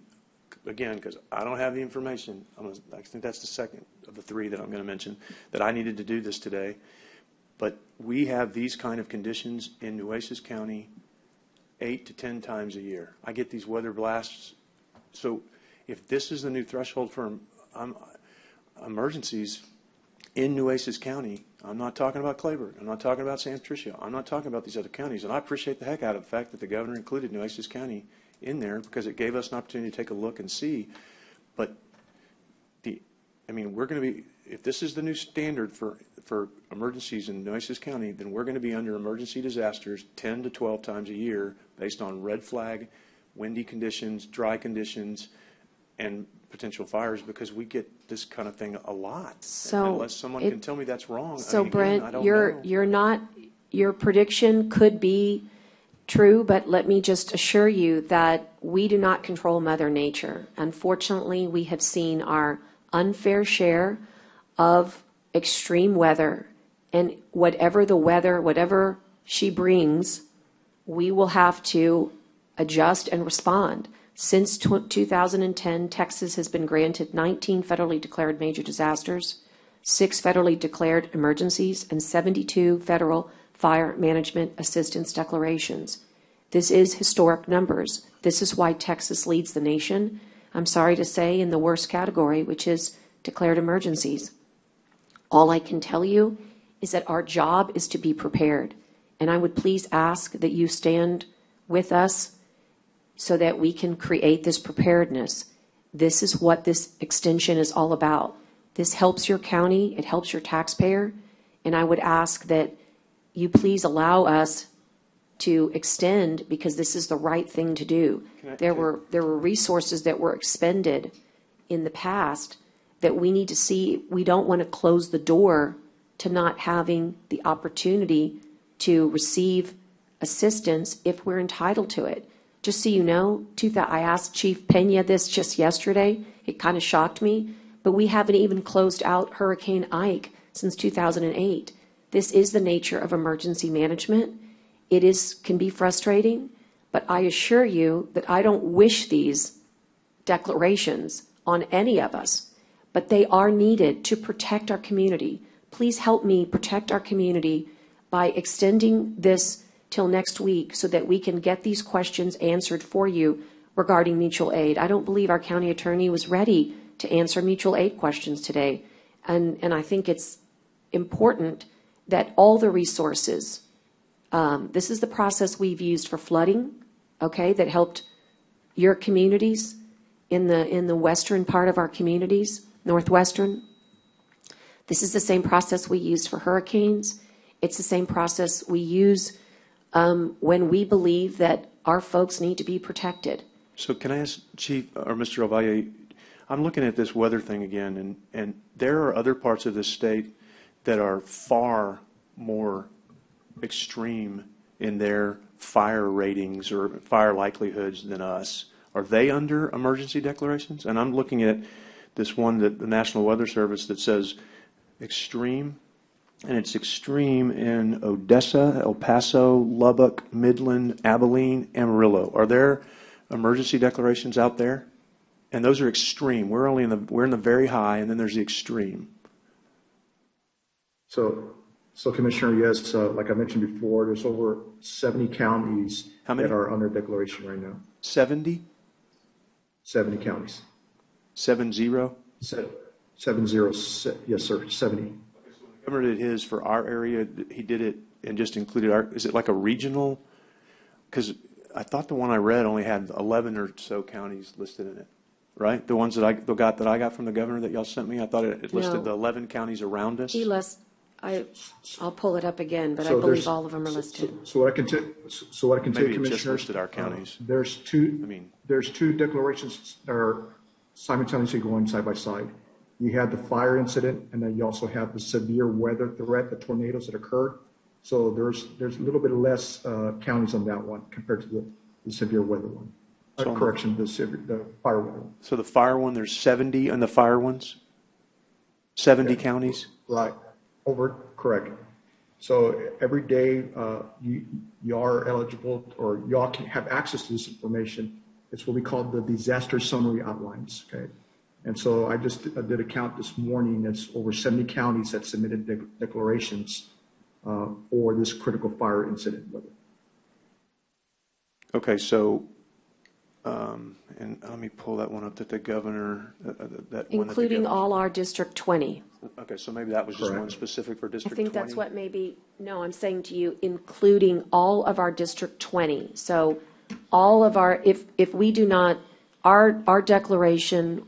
again, because I don't have the information, I think that's the second of the three that I'm going to mention, that I needed to do this today. But we have these kind of conditions in Nueces County 8 to 10 times a year. I get these weather blasts. So if this is the new threshold for emergencies in Nueces County, I'm not talking about Clayburgh, I'm not talking about San Patricio, I'm not talking about these other counties, and I appreciate the heck out of the fact that the governor included Nueces County in there because it gave us an opportunity to take a look and see. But we're going to be, if this is the new standard for emergencies in Nueces County, then we're going to be under emergency disasters 10 to 12 times a year based on red flag, windy conditions, dry conditions, and potential fires, because we get this kind of thing a lot. So unless someone can tell me that's wrong. So again, Brent, I don't you're know. your prediction could be true, but let me just assure you that we do not control Mother Nature. Unfortunately, we have seen our unfair share of extreme weather, and whatever she brings, we will have to adjust and respond. Since 2010, Texas has been granted 19 federally declared major disasters, 6 federally declared emergencies, and 72 federal fire management assistance declarations. This is historic numbers. This is why Texas leads the nation, I'm sorry to say, in the worst category, which is declared emergencies. All I can tell you is that our job is to be prepared, and I would please ask that you stand with us so that we can create this preparedness. This is what this extension is all about. This helps your county, it helps your taxpayer, and I would ask that you please allow us to extend, because this is the right thing to do. There were resources that were expended in the past that we need to see. We don't want to close the door to not having the opportunity to receive assistance if we're entitled to it. Just so you know, I asked Chief Pena this just yesterday. It kind of shocked me, but we haven't even closed out Hurricane Ike since 2008. This is the nature of emergency management. It can be frustrating, but I assure you that I don't wish these declarations on any of us, but they are needed to protect our community. Please help me protect our community by extending this till next week so that we can get these questions answered for you regarding mutual aid. I don't believe our county attorney was ready to answer mutual aid questions today. And I think it's important that all the resources, this is the process we've used for flooding, okay, that helped your communities in the western part of our communities, northwestern. This is the same process we used for hurricanes. It's the same process we use when we believe that our folks need to be protected. So can I ask Chief or Mr. Ovalle, I'm looking at this weather thing again, and there are other parts of this state that are far more extreme in their fire ratings or fire likelihoods than us. Are they under emergency declarations? And I'm looking at this one that the National Weather Service that says extreme, and it's extreme in Odessa, El Paso, Lubbock, Midland, Abilene, Amarillo. Are there emergency declarations out there? And those are extreme. We're in the very high, and then there's the extreme. So Commissioner, yes, like I mentioned before, there's over 70 counties How many? that are under declaration right now. 70? 70 counties. 70? 70, yes, sir, 70. The governor did his for our area. He did it and just included is it like a regional? Because I thought the one I read only had 11 or so counties listed in it, right? The ones that I got from the governor that y'all sent me, I thought it listed No. the 11 counties around us. I'll pull it up again, but I So believe there's- all of them are listed. So what I can tell you, Maybe it just Commissioner, listed our counties. there's two declarations that are simultaneously going side by side. You had the fire incident, and then you also have the severe weather threat, the tornadoes that occurred. So there's a little bit less counties on that one compared to the severe weather one. So Correction, the fire weather one. So the fire one, there's 70 on the fire ones? 70 counties? Right, correct. So every day, you are eligible, or y'all can have access to this information. It's what we call the disaster summary outlines, okay? And so I just did a count this morning. It's over 70 counties that submitted declarations for this critical fire incident. Okay, so, and let me pull that one up that the governor, that one. Including all our District 20. Okay, so maybe that was just one Correct. specific for I District 20? think that's what no, I'm saying to you, including all of our District 20. So all of if we do not, our declaration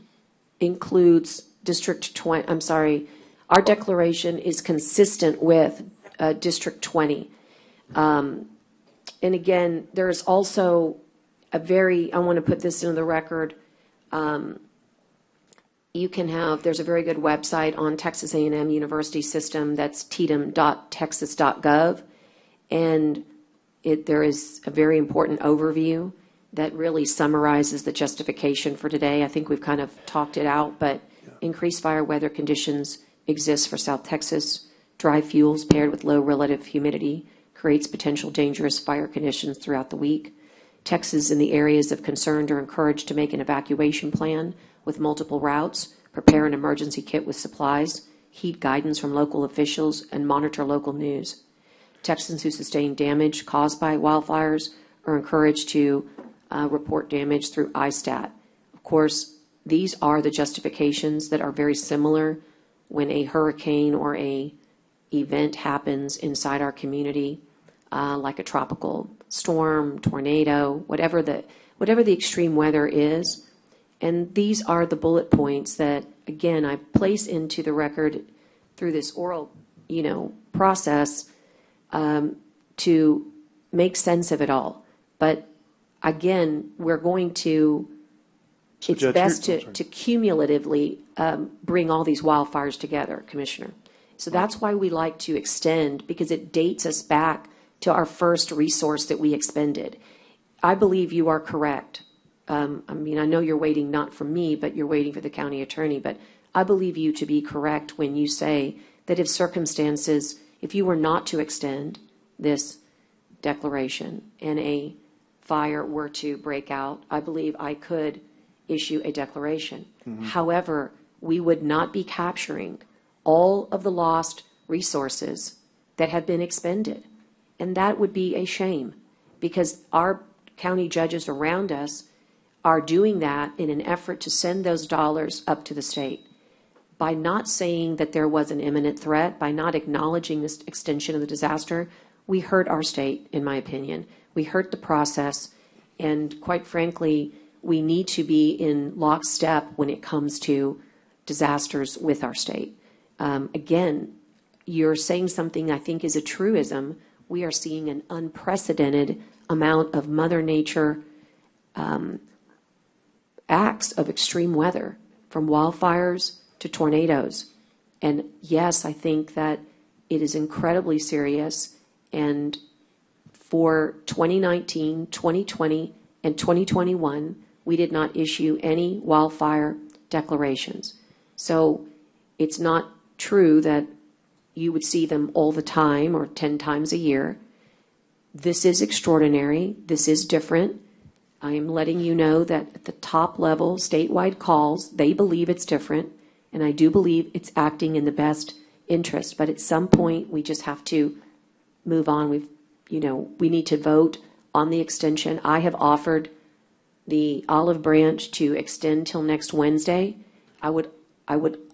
includes District 20, I'm sorry, our declaration is consistent with District 20. And again, there's also I want to put this into the record. There's a very good website on Texas A&M University System, that's tdap.texas.gov. And there is a very important overview that really summarizes the justification for today. I think we've kind of talked it out, but increased fire weather conditions exist for South Texas. Dry fuels paired with low relative humidity creates potential dangerous fire conditions throughout the week. Texas and the areas of concern are encouraged to make an evacuation plan with multiple routes, prepare an emergency kit with supplies, heed guidance from local officials, and monitor local news. Texans who sustain damage caused by wildfires are encouraged to report damage through ISTAT. Of course, these are the justifications that are very similar when a hurricane or a event happens inside our community, like a tropical storm, tornado, whatever the extreme weather is. And these are the bullet points that, again, I place into the record through this oral, process to make sense of it all. But again, we're going to, So it's Judge, best I'm sorry. to cumulatively bring all these wildfires together, Commissioner. So that's why we like to extend, because it dates us back to our first resource that we expended. I believe you are correct. I know you're waiting not for me, but you're waiting for the county attorney. But I believe you to be correct when you say that if you were not to extend this declaration and a fire were to break out, I believe I could issue a declaration. However, we would not be capturing all of the lost resources that have been expended. And that would be a shame, because our county judges around us are doing that in an effort to send those dollars up to the state. By not saying that there was an imminent threat, by not acknowledging this extension of the disaster, we hurt our state, in my opinion. We hurt the process, and quite frankly, we need to be in lockstep when it comes to disasters with our state. Again, you're saying something I think is a truism. We are seeing an unprecedented amount of Mother Nature acts of extreme weather, from wildfires to tornadoes. And yes, I think that it is incredibly serious. And for 2019, 2020, and 2021, we did not issue any wildfire declarations. So it's not true that you would see them all the time or 10 times a year. This is extraordinary. This is different. I am letting you know that at the top level, statewide calls, they believe it's different, and I do believe it's acting in the best interest. But at some point, we just have to move on. We need to vote on the extension. I have offered the olive branch to extend till next Wednesday. I would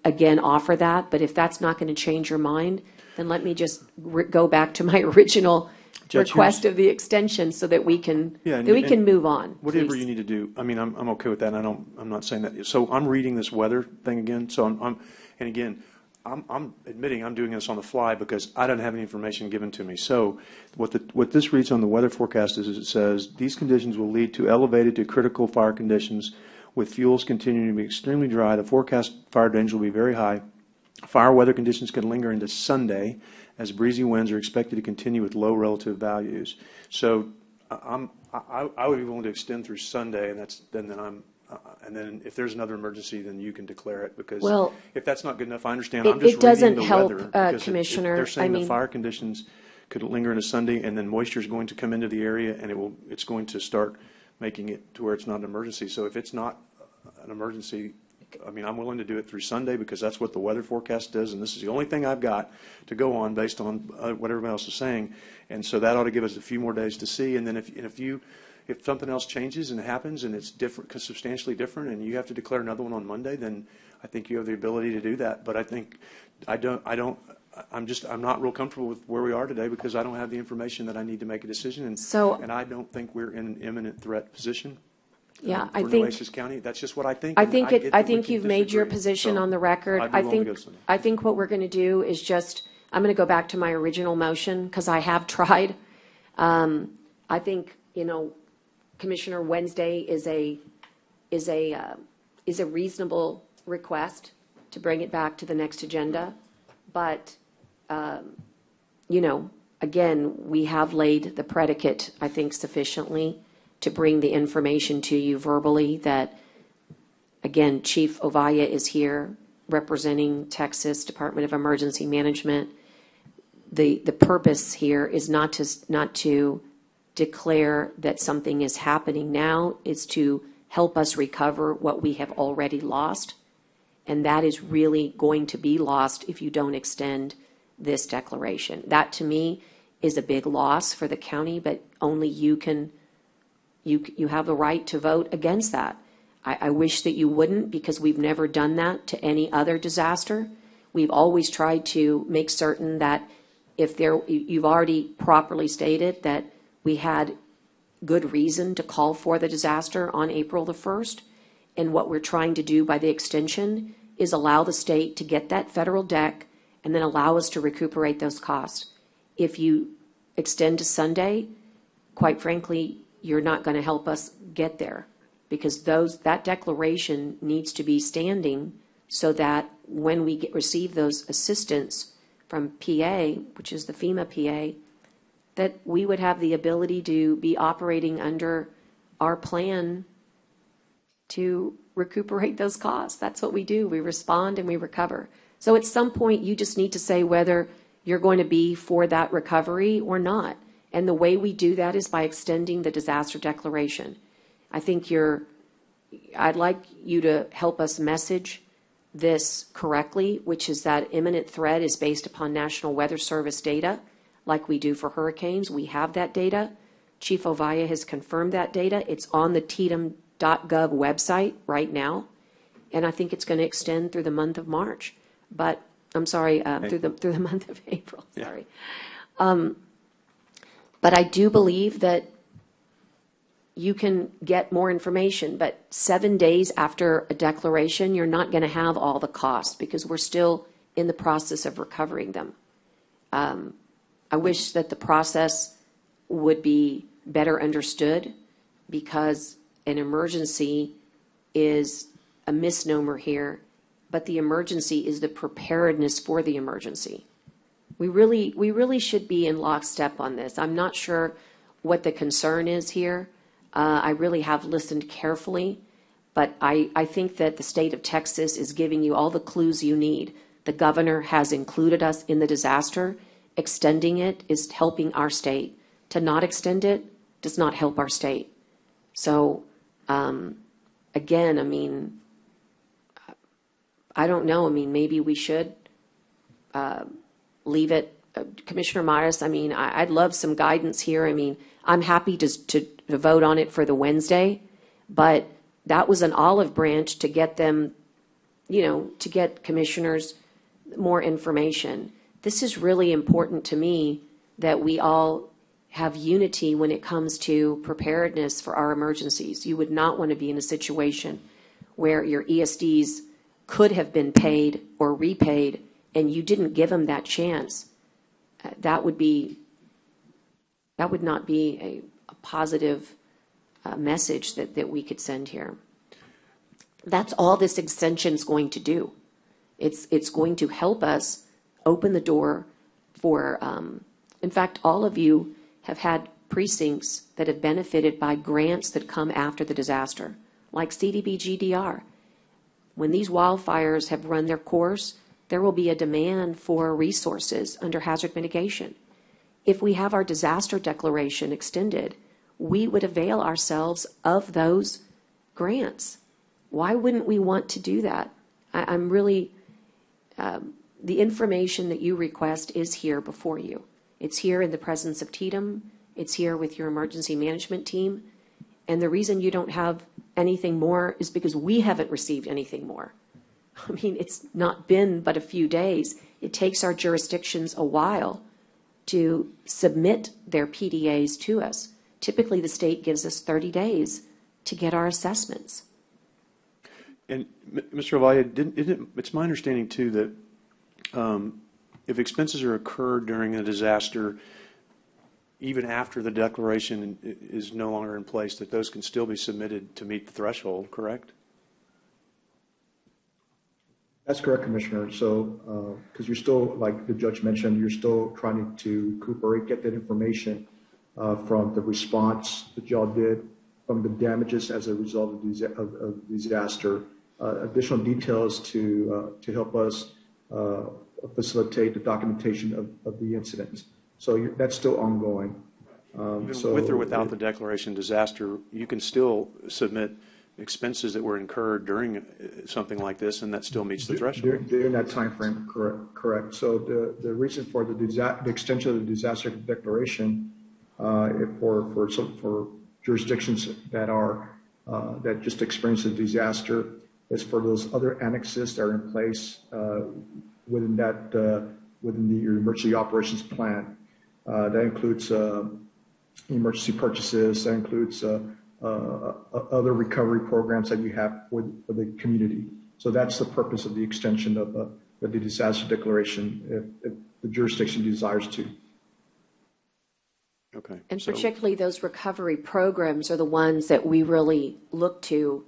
again offer that, but if that's not going to change your mind, then let me just go back to my original Judge, request of the extension so that we can move on. Whatever please. you need to do. I mean, I'm okay with that. I'm not saying that. So I'm reading this weather thing again. So and again, I'm admitting I'm doing this on the fly because I don't have any information given to me. So what this reads on the weather forecast is it says these conditions will lead to elevated to critical fire conditions with fuels continuing to be extremely dry. The forecast fire danger will be very high. Fire weather conditions can linger into Sunday as breezy winds are expected to continue with low relative values. So I would be willing to extend through Sunday, and and then if there's another emergency, then you can declare it, because if that's not good enough, I understand. I'm just It doesn't reading the help, weather, because Commissioner. they're saying I the mean, fire conditions could linger into Sunday, and then moisture is going to come into the area, and it's going to start making it to where it's not an emergency. So if it's not an emergency, I mean, I'm willing to do it through Sunday because that's what the weather forecast does, and this is the only thing I've got to go on based on what everybody else is saying. And so that ought to give us a few more days to see. And then if something else changes and happens and it's different, substantially different, and you have to declare another one on Monday, then I think you have the ability to do that. But I think I'm not real comfortable with where we are today because I don't have the information that I need to make a decision. And I don't think we're in an imminent threat position. Yeah, for Nueces County. That's just what I think. I and think get that we you've can made your disagree. position So on the record. I'd be willing to go Sunday. I think what we're going to do is I'm going to go back to my original motion because I have tried. I think, Commissioner, Wednesday is a reasonable request to bring it back to the next agenda. But, again, we have laid the predicate, I think, sufficiently to bring the information to you verbally that, again, Chief Ovaya is here representing Texas Department of Emergency Management. The purpose here is not to declare that something is happening now. It's to help us recover what we have already lost. And that is really going to be lost if you don't extend this declaration. That, to me, is a big loss for the county, but only you have the right to vote against that. I wish that you wouldn't, because we've never done that to any other disaster. We've always tried to make certain that you've already properly stated that we had good reason to call for the disaster on April the 1st. And what we're trying to do by the extension is allow the state to get that federal deck and then allow us to recuperate those costs. If you extend to Sunday, quite frankly, you're not going to help us get there, because that declaration needs to be standing so that when we receive those assistance from PA, which is the FEMA PA, that we would have the ability to be operating under our plan to recuperate those costs. That's what we do. We respond and we recover. So at some point, you just need to say whether you're going to be for that recovery or not. And the way we do that is by extending the disaster declaration. I think I'd like you to help us message this correctly, which is that imminent threat is based upon National Weather Service data, like we do for hurricanes. We have that data. Chief Ovaya has confirmed that data. It's on the Tdap.gov website right now. And I think it's going to extend through the month of March. But, I'm sorry, through the month of April, sorry. Yeah. But I do believe that you can get more information, but 7 days after a declaration, you're not going to have all the costs because we're still in the process of recovering them. I wish that the process would be better understood, because an emergency is a misnomer here, but the emergency is the preparedness for the emergency. We really should be in lockstep on this. I'm not sure what the concern is here. I really have listened carefully, but I think that the state of Texas is giving you all the clues you need. The governor has included us in the disaster. Extending it is helping our state. To not extend it does not help our state. So, again, I mean, I don't know. I mean, maybe we should leave it. Commissioner Morris, I mean, I'd love some guidance here. I mean, I'm happy to vote on it for the Wednesday, but that was an olive branch to get them, you know, to get commissioners more information. This is really important to me that we all have unity when it comes to preparedness for our emergencies. You would not want to be in a situation where your ESDs could have been paid or repaid and you didn't give them that chance. That would not be a positive message that we could send here. That's all this extension is going to do. It's going to help us open the door for, in fact, all of you have had precincts that have benefited by grants that come after the disaster, like CDB GDR. When these wildfires have run their course, there will be a demand for resources under hazard mitigation. If we have our disaster declaration extended, we would avail ourselves of those grants. Why wouldn't we want to do that? I'm really, the information that you request is here before you. It's here in the presence of Tdap. It's here with your emergency management team. And the reason you don't have anything more is because we haven't received anything more. I mean, it's not been but a few days. It takes our jurisdictions a while to submit their PDAs to us. Typically, the state gives us 30 days to get our assessments. And Mr. Avaya, it's my understanding too that if expenses are incurred during a disaster, even after the declaration is no longer in place, that those can still be submitted to meet the threshold, correct? That's correct, Commissioner. So, because you're still, like the judge mentioned, you're still trying to recuperate, get that information from the response that y'all did, from the damages as a result of disaster, additional details to help us facilitate the documentation of the incidents. So that's still ongoing. Even with or without the declaration disaster, you can still submit expenses that were incurred during something like this, and that still meets the threshold. During that time frame, correct. So the reason for the extension of the disaster declaration for jurisdictions that just experienced a disaster is for those other annexes that are in place within the emergency operations plan. That includes emergency purchases. That includes other recovery programs that you have for the community. So that's the purpose of the extension of the disaster declaration if the jurisdiction desires to. Okay. And particularly those recovery programs are the ones that we really look to,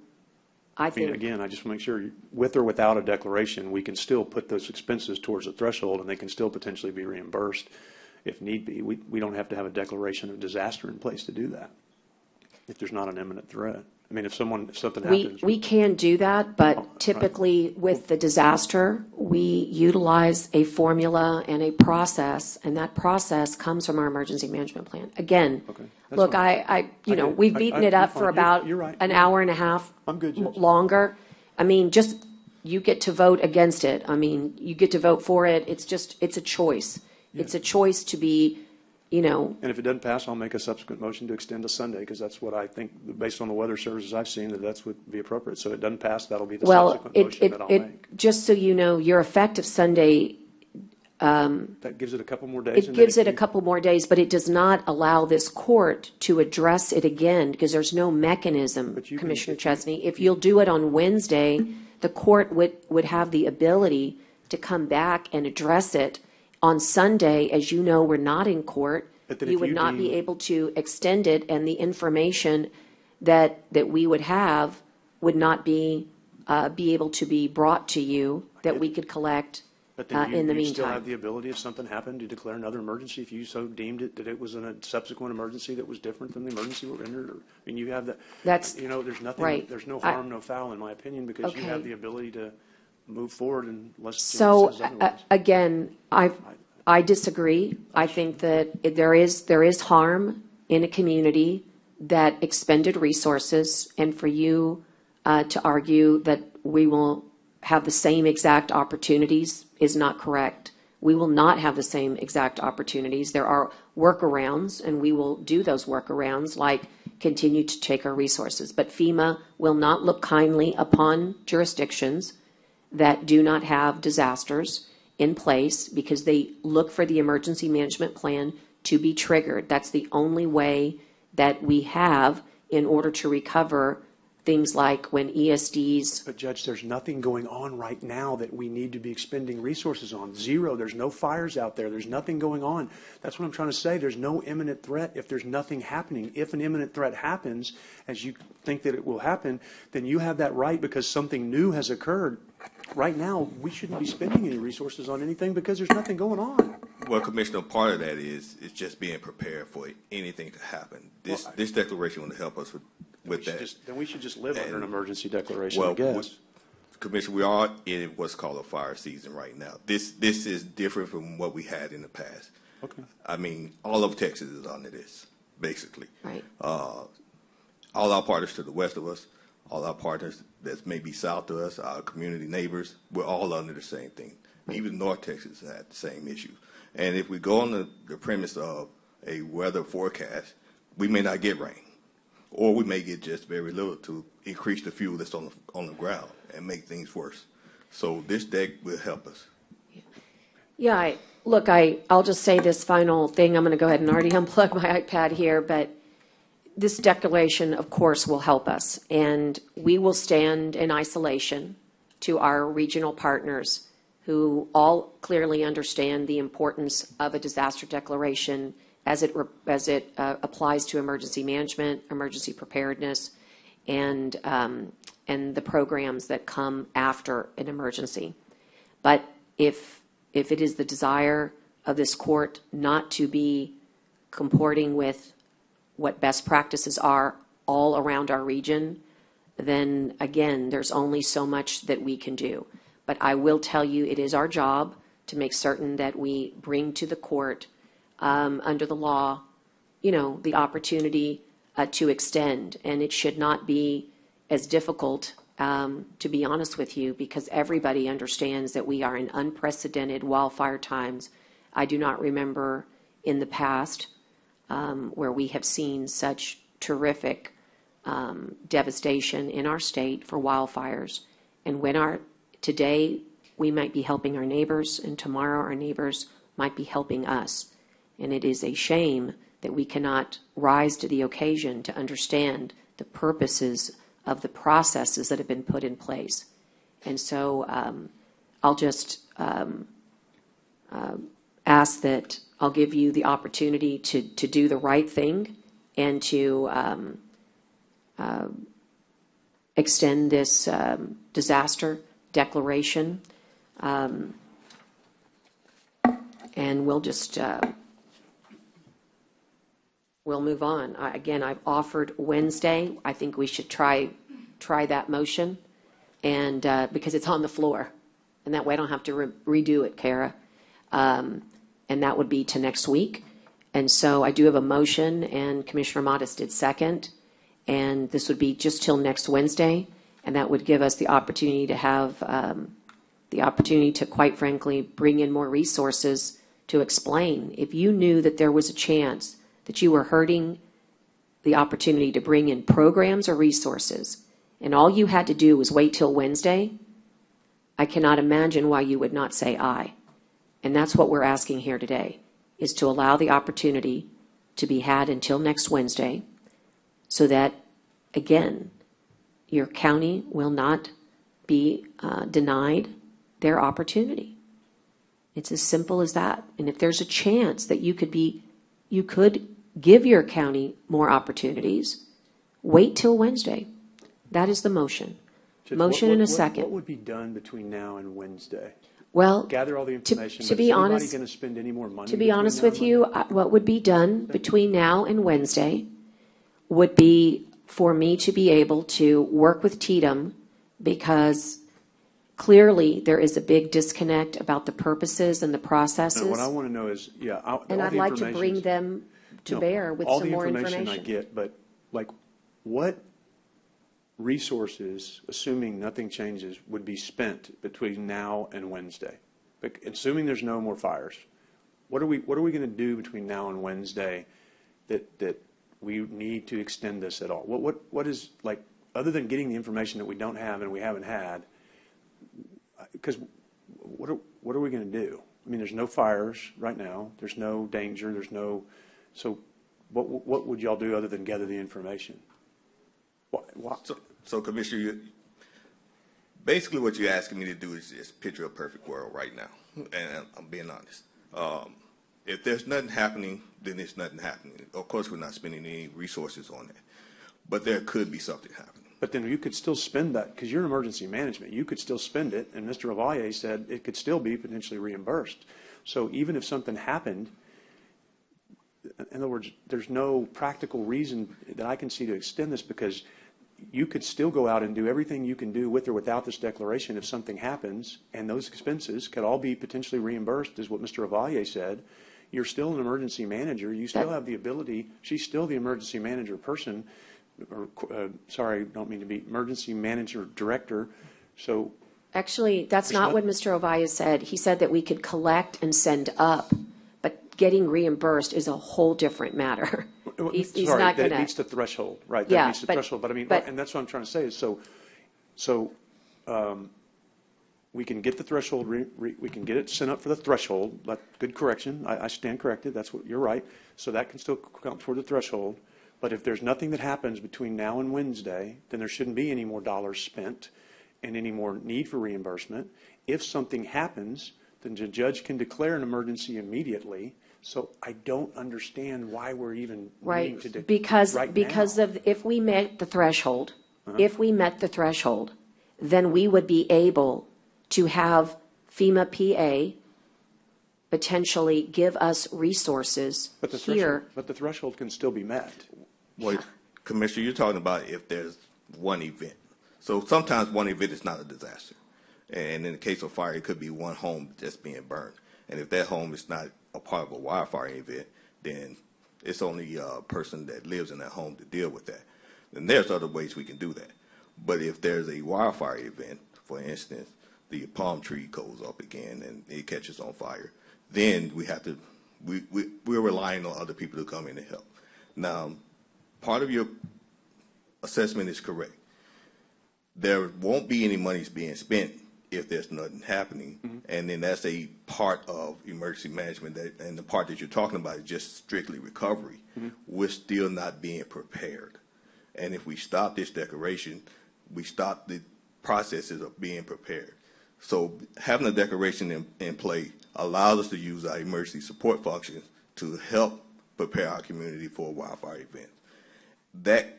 I think. Again, I just want to make sure, with or without a declaration, we can still put those expenses towards the threshold, and they can still potentially be reimbursed if need be. We don't have to have a declaration of disaster in place to do that if there's not an imminent threat. I mean, if something happens. We can do that, but typically with the disaster, we utilize a formula and a process, and that process comes from our emergency management plan. Again, Okay, look, we've beaten it up for about you're right. an hour and a half I'm good, Judge. longer. I mean, just, you get to vote against it. I mean, you get to vote for it. It's a choice. Yeah. It's a choice to be, And if it doesn't pass, I'll make a subsequent motion to extend to Sunday, because that's what I think, based on the weather services I've seen, that's would be appropriate. So if it doesn't pass, that'll be the subsequent motion that I'll make. Just so you know, your effective Sunday, That gives it a couple more days. it gives it a couple more days, but it does not allow this court to address it again, because there's no mechanism, But you can- Commissioner Chesney. If you'll do it on Wednesday, the court would have the ability to come back and address it. On Sunday, as you know, we're not in court. But then You if would you not be deem- able to extend it, and the information that we would have would not be able to be brought to you, that we could collect But then in the you still have meantime. the ability, if something happened, to declare another emergency, if you so deemed it, that it was in a subsequent emergency that was different than the emergency we rendered. I mean, you have that. That's There's nothing, right. there's no harm, no foul, in my opinion, because you Okay. have the ability to move forward unless So, Jim says otherwise. again, I disagree. I think that there is harm in a community that expended resources, and for you to argue that we will have the same exact opportunities is not correct. We will not have the same exact opportunities. There are workarounds, and we will do those workarounds, like continue to take our resources. But FEMA will not look kindly upon jurisdictions that do not have disasters in place, because they look for the emergency management plan to be triggered. That's the only way that we have in order to recover things like when ESDs. But Judge, there's nothing going on right now that we need to be expending resources on. Zero. There's no fires out there. There's nothing going on. That's what I'm trying to say. There's no imminent threat if there's nothing happening. If an imminent threat happens, as you think that it will happen, then you have that right because something new has occurred. Right now, we shouldn't be spending any resources on anything because there's nothing going on. Well, Commissioner, part of that is just being prepared for anything to happen. This declaration will help us with that. Then we should just live under an emergency declaration, Well, I guess. Commissioner, we are in what's called a fire season right now. This is different from what we had in the past. Okay. I mean, all of Texas is under this, basically. Right. All our partners to the west of us, all our partners that may be south of us, our community neighbors, we're all under the same thing. Even North Texas had the same issue. And if we go on the premise of a weather forecast, we may not get rain, or we may get just very little to increase the fuel that's on the ground and make things worse. So this deck will help us. Yeah, I'll just say this final thing. I'm going to go ahead and already unplug my iPad here, but this declaration, of course, will help us. And we will stand in isolation to our regional partners who all clearly understand the importance of a disaster declaration as it applies to emergency management, emergency preparedness, and the programs that come after an emergency. But if it is the desire of this court not to be comporting with what best practices are all around our region, then again, there's only so much that we can do. But I will tell you, it is our job to make certain that we bring to the court, under the law, the opportunity to extend. And it should not be as difficult, to be honest with you, because everybody understands that we are in unprecedented wildfire times. I do not remember in the past where we have seen such terrific devastation in our state for wildfires. And when today we might be helping our neighbors, and tomorrow our neighbors might be helping us. And it is a shame that we cannot rise to the occasion to understand the purposes of the processes that have been put in place. And so I'll just ask that I'll give you the opportunity to do the right thing and to extend this disaster declaration. And we'll just we'll move on. Again, I've offered Wednesday. I think we should try that motion, and because it's on the floor, and that way I don't have to redo it, Kara. And that would be to next week. And so I do have a motion, and Commissioner Modis did second, and this would be just till next Wednesday, and that would give us the opportunity to have quite frankly, bring in more resources to explain. If you knew that there was a chance that you were hurting the opportunity to bring in programs or resources, and all you had to do was wait till Wednesday, I cannot imagine why you would not say aye. And that's what we're asking here today, is to allow the opportunity to be had until next Wednesday, so that, again, your county will not be denied their opportunity. It's as simple as that. And if there's a chance that you could give your county more opportunities, wait till Wednesday. That is the motion. Motion and a second. What would be done between now and Wednesday? Well, Gather all the information. to be honest, is anybody going to spend any more money? To be honest with you, what would be done between now and Wednesday would be for me to be able to work with Tdap, because clearly there is a big disconnect about the purposes and the processes. And what I want to know is, and I'd like to bring them to bear with some more information. All the information I get, but like, what resources, assuming nothing changes, would be spent between now and Wednesday? Assuming there's no more fires, what are we going to do between now and Wednesday that we need to extend this at all? What is, like, other than getting the information that we don't have and we haven't had, because what are we going to do? I mean, there's no fires right now. There's no danger. So what would y'all do other than gather the information? So Commissioner, basically what you're asking me to do is just picture a perfect world right now, and I'm being honest. If there's nothing happening, then there's nothing happening. Of course, we're not spending any resources on that, but there could be something happening. But then you could still spend that, because you're in emergency management. You could still spend it, and Mr. Ovalle said it could still be potentially reimbursed. So even if something happened, in other words, there's no practical reason that I can see to extend this, because you could still go out and do everything you can do with or without this declaration if something happens, and those expenses could all be potentially reimbursed, is what Mr. Ovalle said. You're still an emergency manager. You still have the ability. She's still the emergency manager person. Or, sorry, don't mean to be emergency manager director. So Actually, that's not what Mr. Ovalle said. He said that we could collect and send up, but getting reimbursed is a whole different matter. He's sorry, not that going it meets to. the threshold, right? That Yeah, meets the but- threshold. But I mean, but- and that's what I'm trying to say is we can get the threshold, we can get it sent up for the threshold. Good correction. I stand corrected. That's what you're right. So that can still count toward the threshold. But if there's nothing that happens between now and Wednesday, then there shouldn't be any more dollars spent and any more need for reimbursement. If something happens, then the judge can declare an emergency immediately. So I don't understand why we're even Right, needing to because right because now. of, if we met the threshold, then we would be able to have FEMA PA potentially give us resources But the here. threshold can still be met. Well, Commissioner, you're talking about if there's one event. So sometimes one event is not a disaster. And in the case of fire, it could be one home just being burned. And if that home is not a part of a wildfire event, then it's only a person that lives in that home to deal with that. And there's other ways we can do that. But if there's a wildfire event, for instance, the palm tree goes up again and it catches on fire, then we have to, we're relying on other people to come in and help. Now, part of your assessment is correct. There won't be any monies being spent if there's nothing happening, and then that's a part of emergency management, and the part that you're talking about is just strictly recovery. We're still not being prepared. And if we stop this declaration, we stop the processes of being prepared. So having a declaration in play allows us to use our emergency support functions to help prepare our community for a wildfire event. That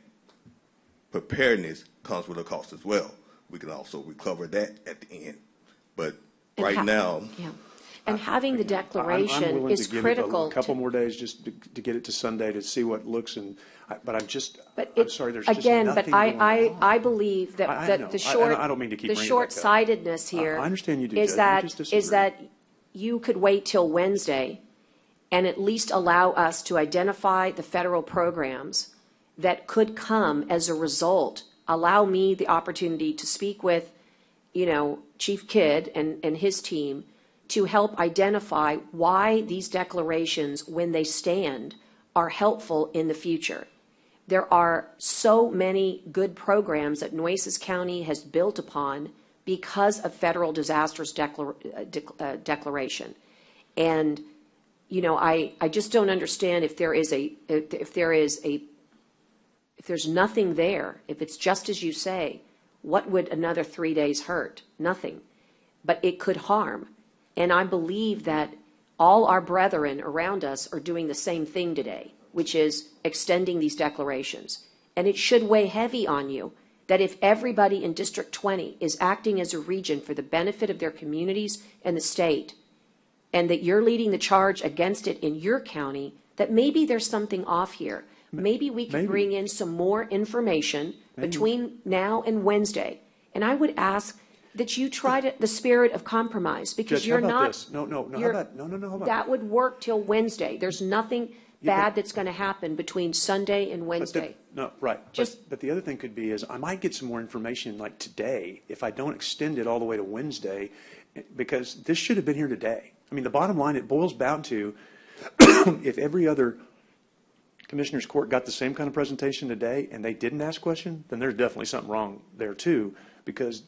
preparedness comes with a cost as well. We can also recover that at the end. But right now, Yeah. And having the I'm declaration willing is to give critical. it a couple more days just to get it to Sunday to see what looks but I'm But sorry, there's just again, nothing but going on. I believe that, I that know. the short, I don't mean to keep the bringing it back up. short-sightedness here I understand you do, is Judge. that, We just is disagree. that you could wait till Wednesday and at least allow us to identify the federal programs that could come as a result. Allow me the opportunity to speak with, Chief Kidd and his team to help identify why these declarations, when they stand, are helpful in the future. There are so many good programs that Nueces County has built upon because of federal disasters declaration. And, I just don't understand if there's nothing there, if it's just as you say, what would another 3 days hurt? Nothing. But it could harm. And I believe that all our brethren around us are doing the same thing today, which is extending these declarations. And it should weigh heavy on you that if everybody in District 20 is acting as a region for the benefit of their communities and the state, and that you're leading the charge against it in your county, that maybe there's something off here. Maybe we could bring in some more information between now and Wednesday. And I would ask that you try to, the spirit of compromise, because Judge, how you're about not. this? No, how you're- about, no, hold on. That would work till Wednesday. There's nothing bad that's going to happen between Sunday and Wednesday. No, right. But the other thing could be is I might get some more information like today if I don't extend it all the way to Wednesday, because this should have been here today. I mean, the bottom line, it boils down to if every other Commissioners Court got the same kind of presentation today and they didn't ask questions, then there's definitely something wrong there too. Because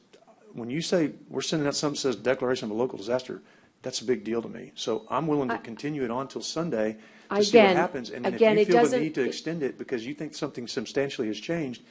when you say we're sending out something that says declaration of a local disaster, that's a big deal to me. So I'm willing to continue it on till Sunday to see what happens. And then if you feel the need to extend it because you think something substantially has changed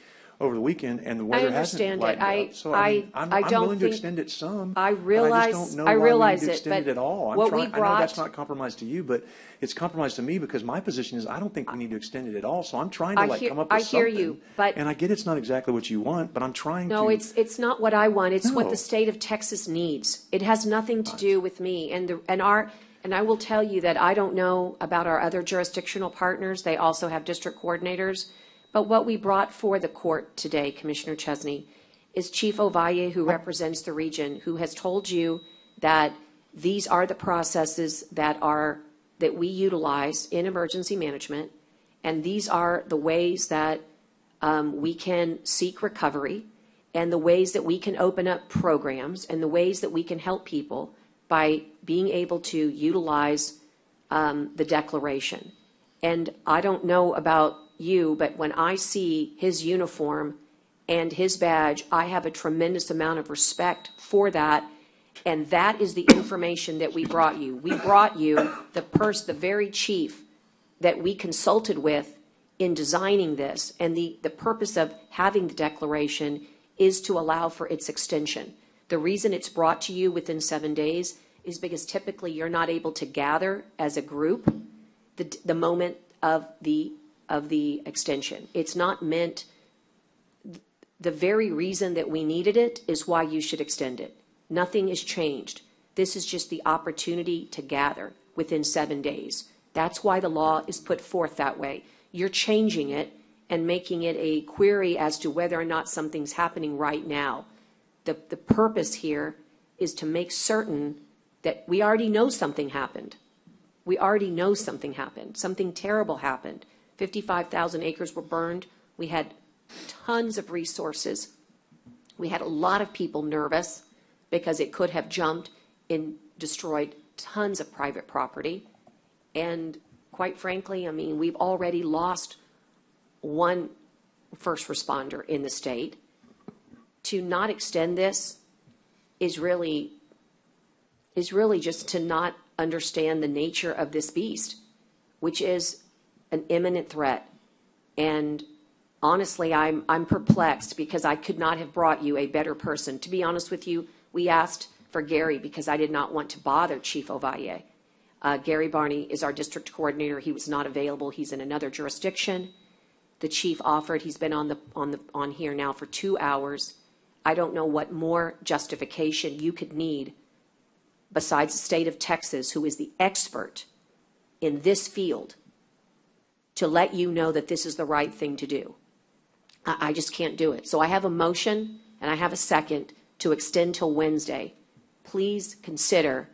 over the weekend and the weather hasn't lightened up. So I'm willing to extend it some. I but I realize, just don't know I why realize we need to it, extend but it at all. what we I know brought, that's not compromise to you, but it's compromise to me because my position is I don't think we need to extend it at all. So I'm trying to come up with something. I hear you, but. And I get it's not exactly what you want, but I'm trying to. No, it's not what I want. It's what No. the state of Texas needs. It has nothing to do with me. And I will tell you that I don't know about our other jurisdictional partners. They also have district coordinators. But what we brought for the court today, Commissioner Chesney, is Chief Ovalle, who represents the region, who has told you that these are the processes that we utilize in emergency management, and these are the ways that we can seek recovery, and the ways that we can open up programs, and the ways that we can help people by being able to utilize the declaration. And I don't know about you, but when I see his uniform and his badge, I have a tremendous amount of respect for that. And that is the information that we brought you. We brought you the very chief that we consulted with in designing this. And the purpose of having the declaration is to allow for its extension. The reason it's brought to you within 7 days is because typically you're not able to gather as a group the moment of the extension. It's not meant, the very reason that we needed it is why you should extend it. Nothing is changed. This is just the opportunity to gather within 7 days. That's why the law is put forth that way. You're changing it and making it a query as to whether or not something's happening right now. The purpose here is to make certain that we already know something happened. We already know something happened. Something terrible happened. 55,000 acres were burned. We had tons of resources. We had a lot of people nervous because it could have jumped and destroyed tons of private property. And quite frankly, I mean, we've already lost one first responder in the state. To not extend this is really just to not understand the nature of this beast, which is an imminent threat. And honestly, I'm perplexed because I could not have brought you a better person. To be honest with you, we asked for Gary because I did not want to bother Chief Ovalle. Gary Barney is our district coordinator. He was not available. He's in another jurisdiction. The chief offered. He's been on here now for 2 hours. I don't know what more justification you could need besides the state of Texas, who is the expert in this field, to let you know that this is the right thing to do. I just can't do it. So I have a motion and I have a second to extend till Wednesday. Please consider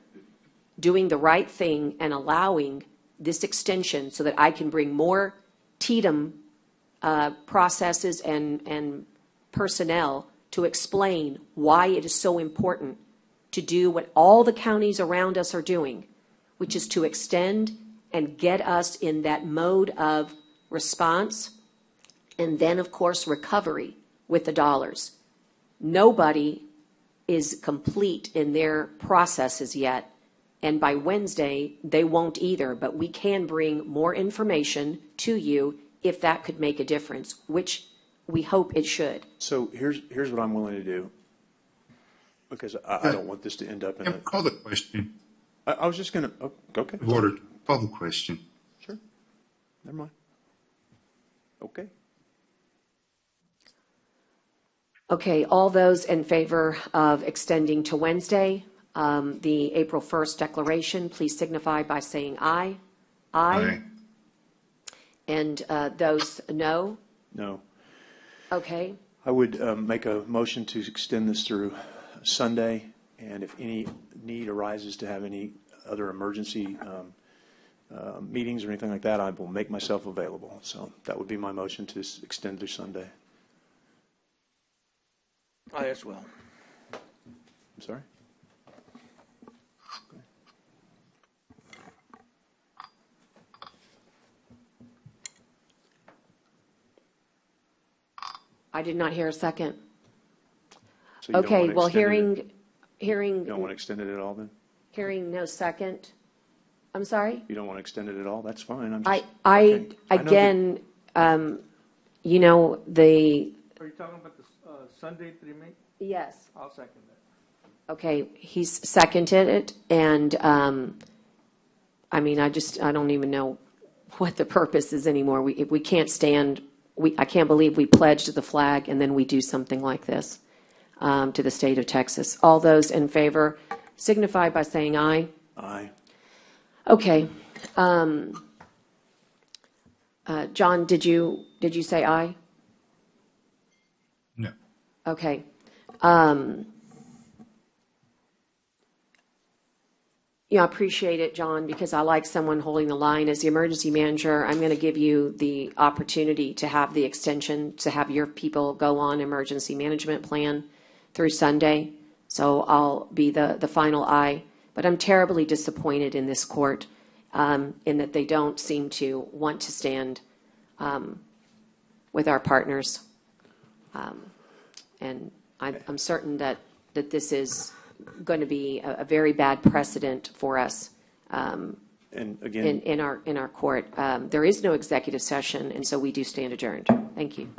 doing the right thing and allowing this extension so that I can bring more Tdap processes and personnel to explain why it is so important to do what all the counties around us are doing, which is to extend and get us in that mode of response and then, of course, recovery with the dollars. Nobody is complete in their processes yet, and by Wednesday, they won't either, but we can bring more information to you if that could make a difference, which we hope it should. So here's what I'm willing to do, because I don't want this to end up in a... Call the question. I was just going to... okay. Order. Call the question. Sure. Never mind. Okay. Okay, all those in favor of extending to Wednesday, the April 1st declaration, please signify by saying aye. Aye. And those no? No. Okay. I would make a motion to extend this through Sunday, and if any need arises to have any other emergency meetings or anything like that, I will make myself available. So that would be my motion to extend through Sunday. I as well. I'm sorry? I did not hear a second. So you don't Okay, want to well, extend it- hearing, You don't want to extend it at all then? hearing no second. I'm sorry? You don't want to extend it at all? That's fine. I'm I, just. okay. I know that- again, you know, the, Are you talking about the Sunday 3 May? yes. I'll second that. Okay, he's seconded it, and, I mean, I don't even know what the purpose is anymore. We can't stand, I can't believe we pledged the flag and then we do something like this to the state of Texas. All those in favor signify by saying aye. Aye. Okay. John, did you say aye? No. Okay. Yeah, I appreciate it, John, because I like someone holding the line. As the emergency manager, I'm going to give you the opportunity to have the extension, to have your people go on emergency management plan through Sunday. So I'll be the final aye. But I'm terribly disappointed in this court in that they don't seem to want to stand with our partners. And I'm certain that this is going to be a very bad precedent for us And again, in our court. There is no executive session, and so we do stand adjourned. Thank you.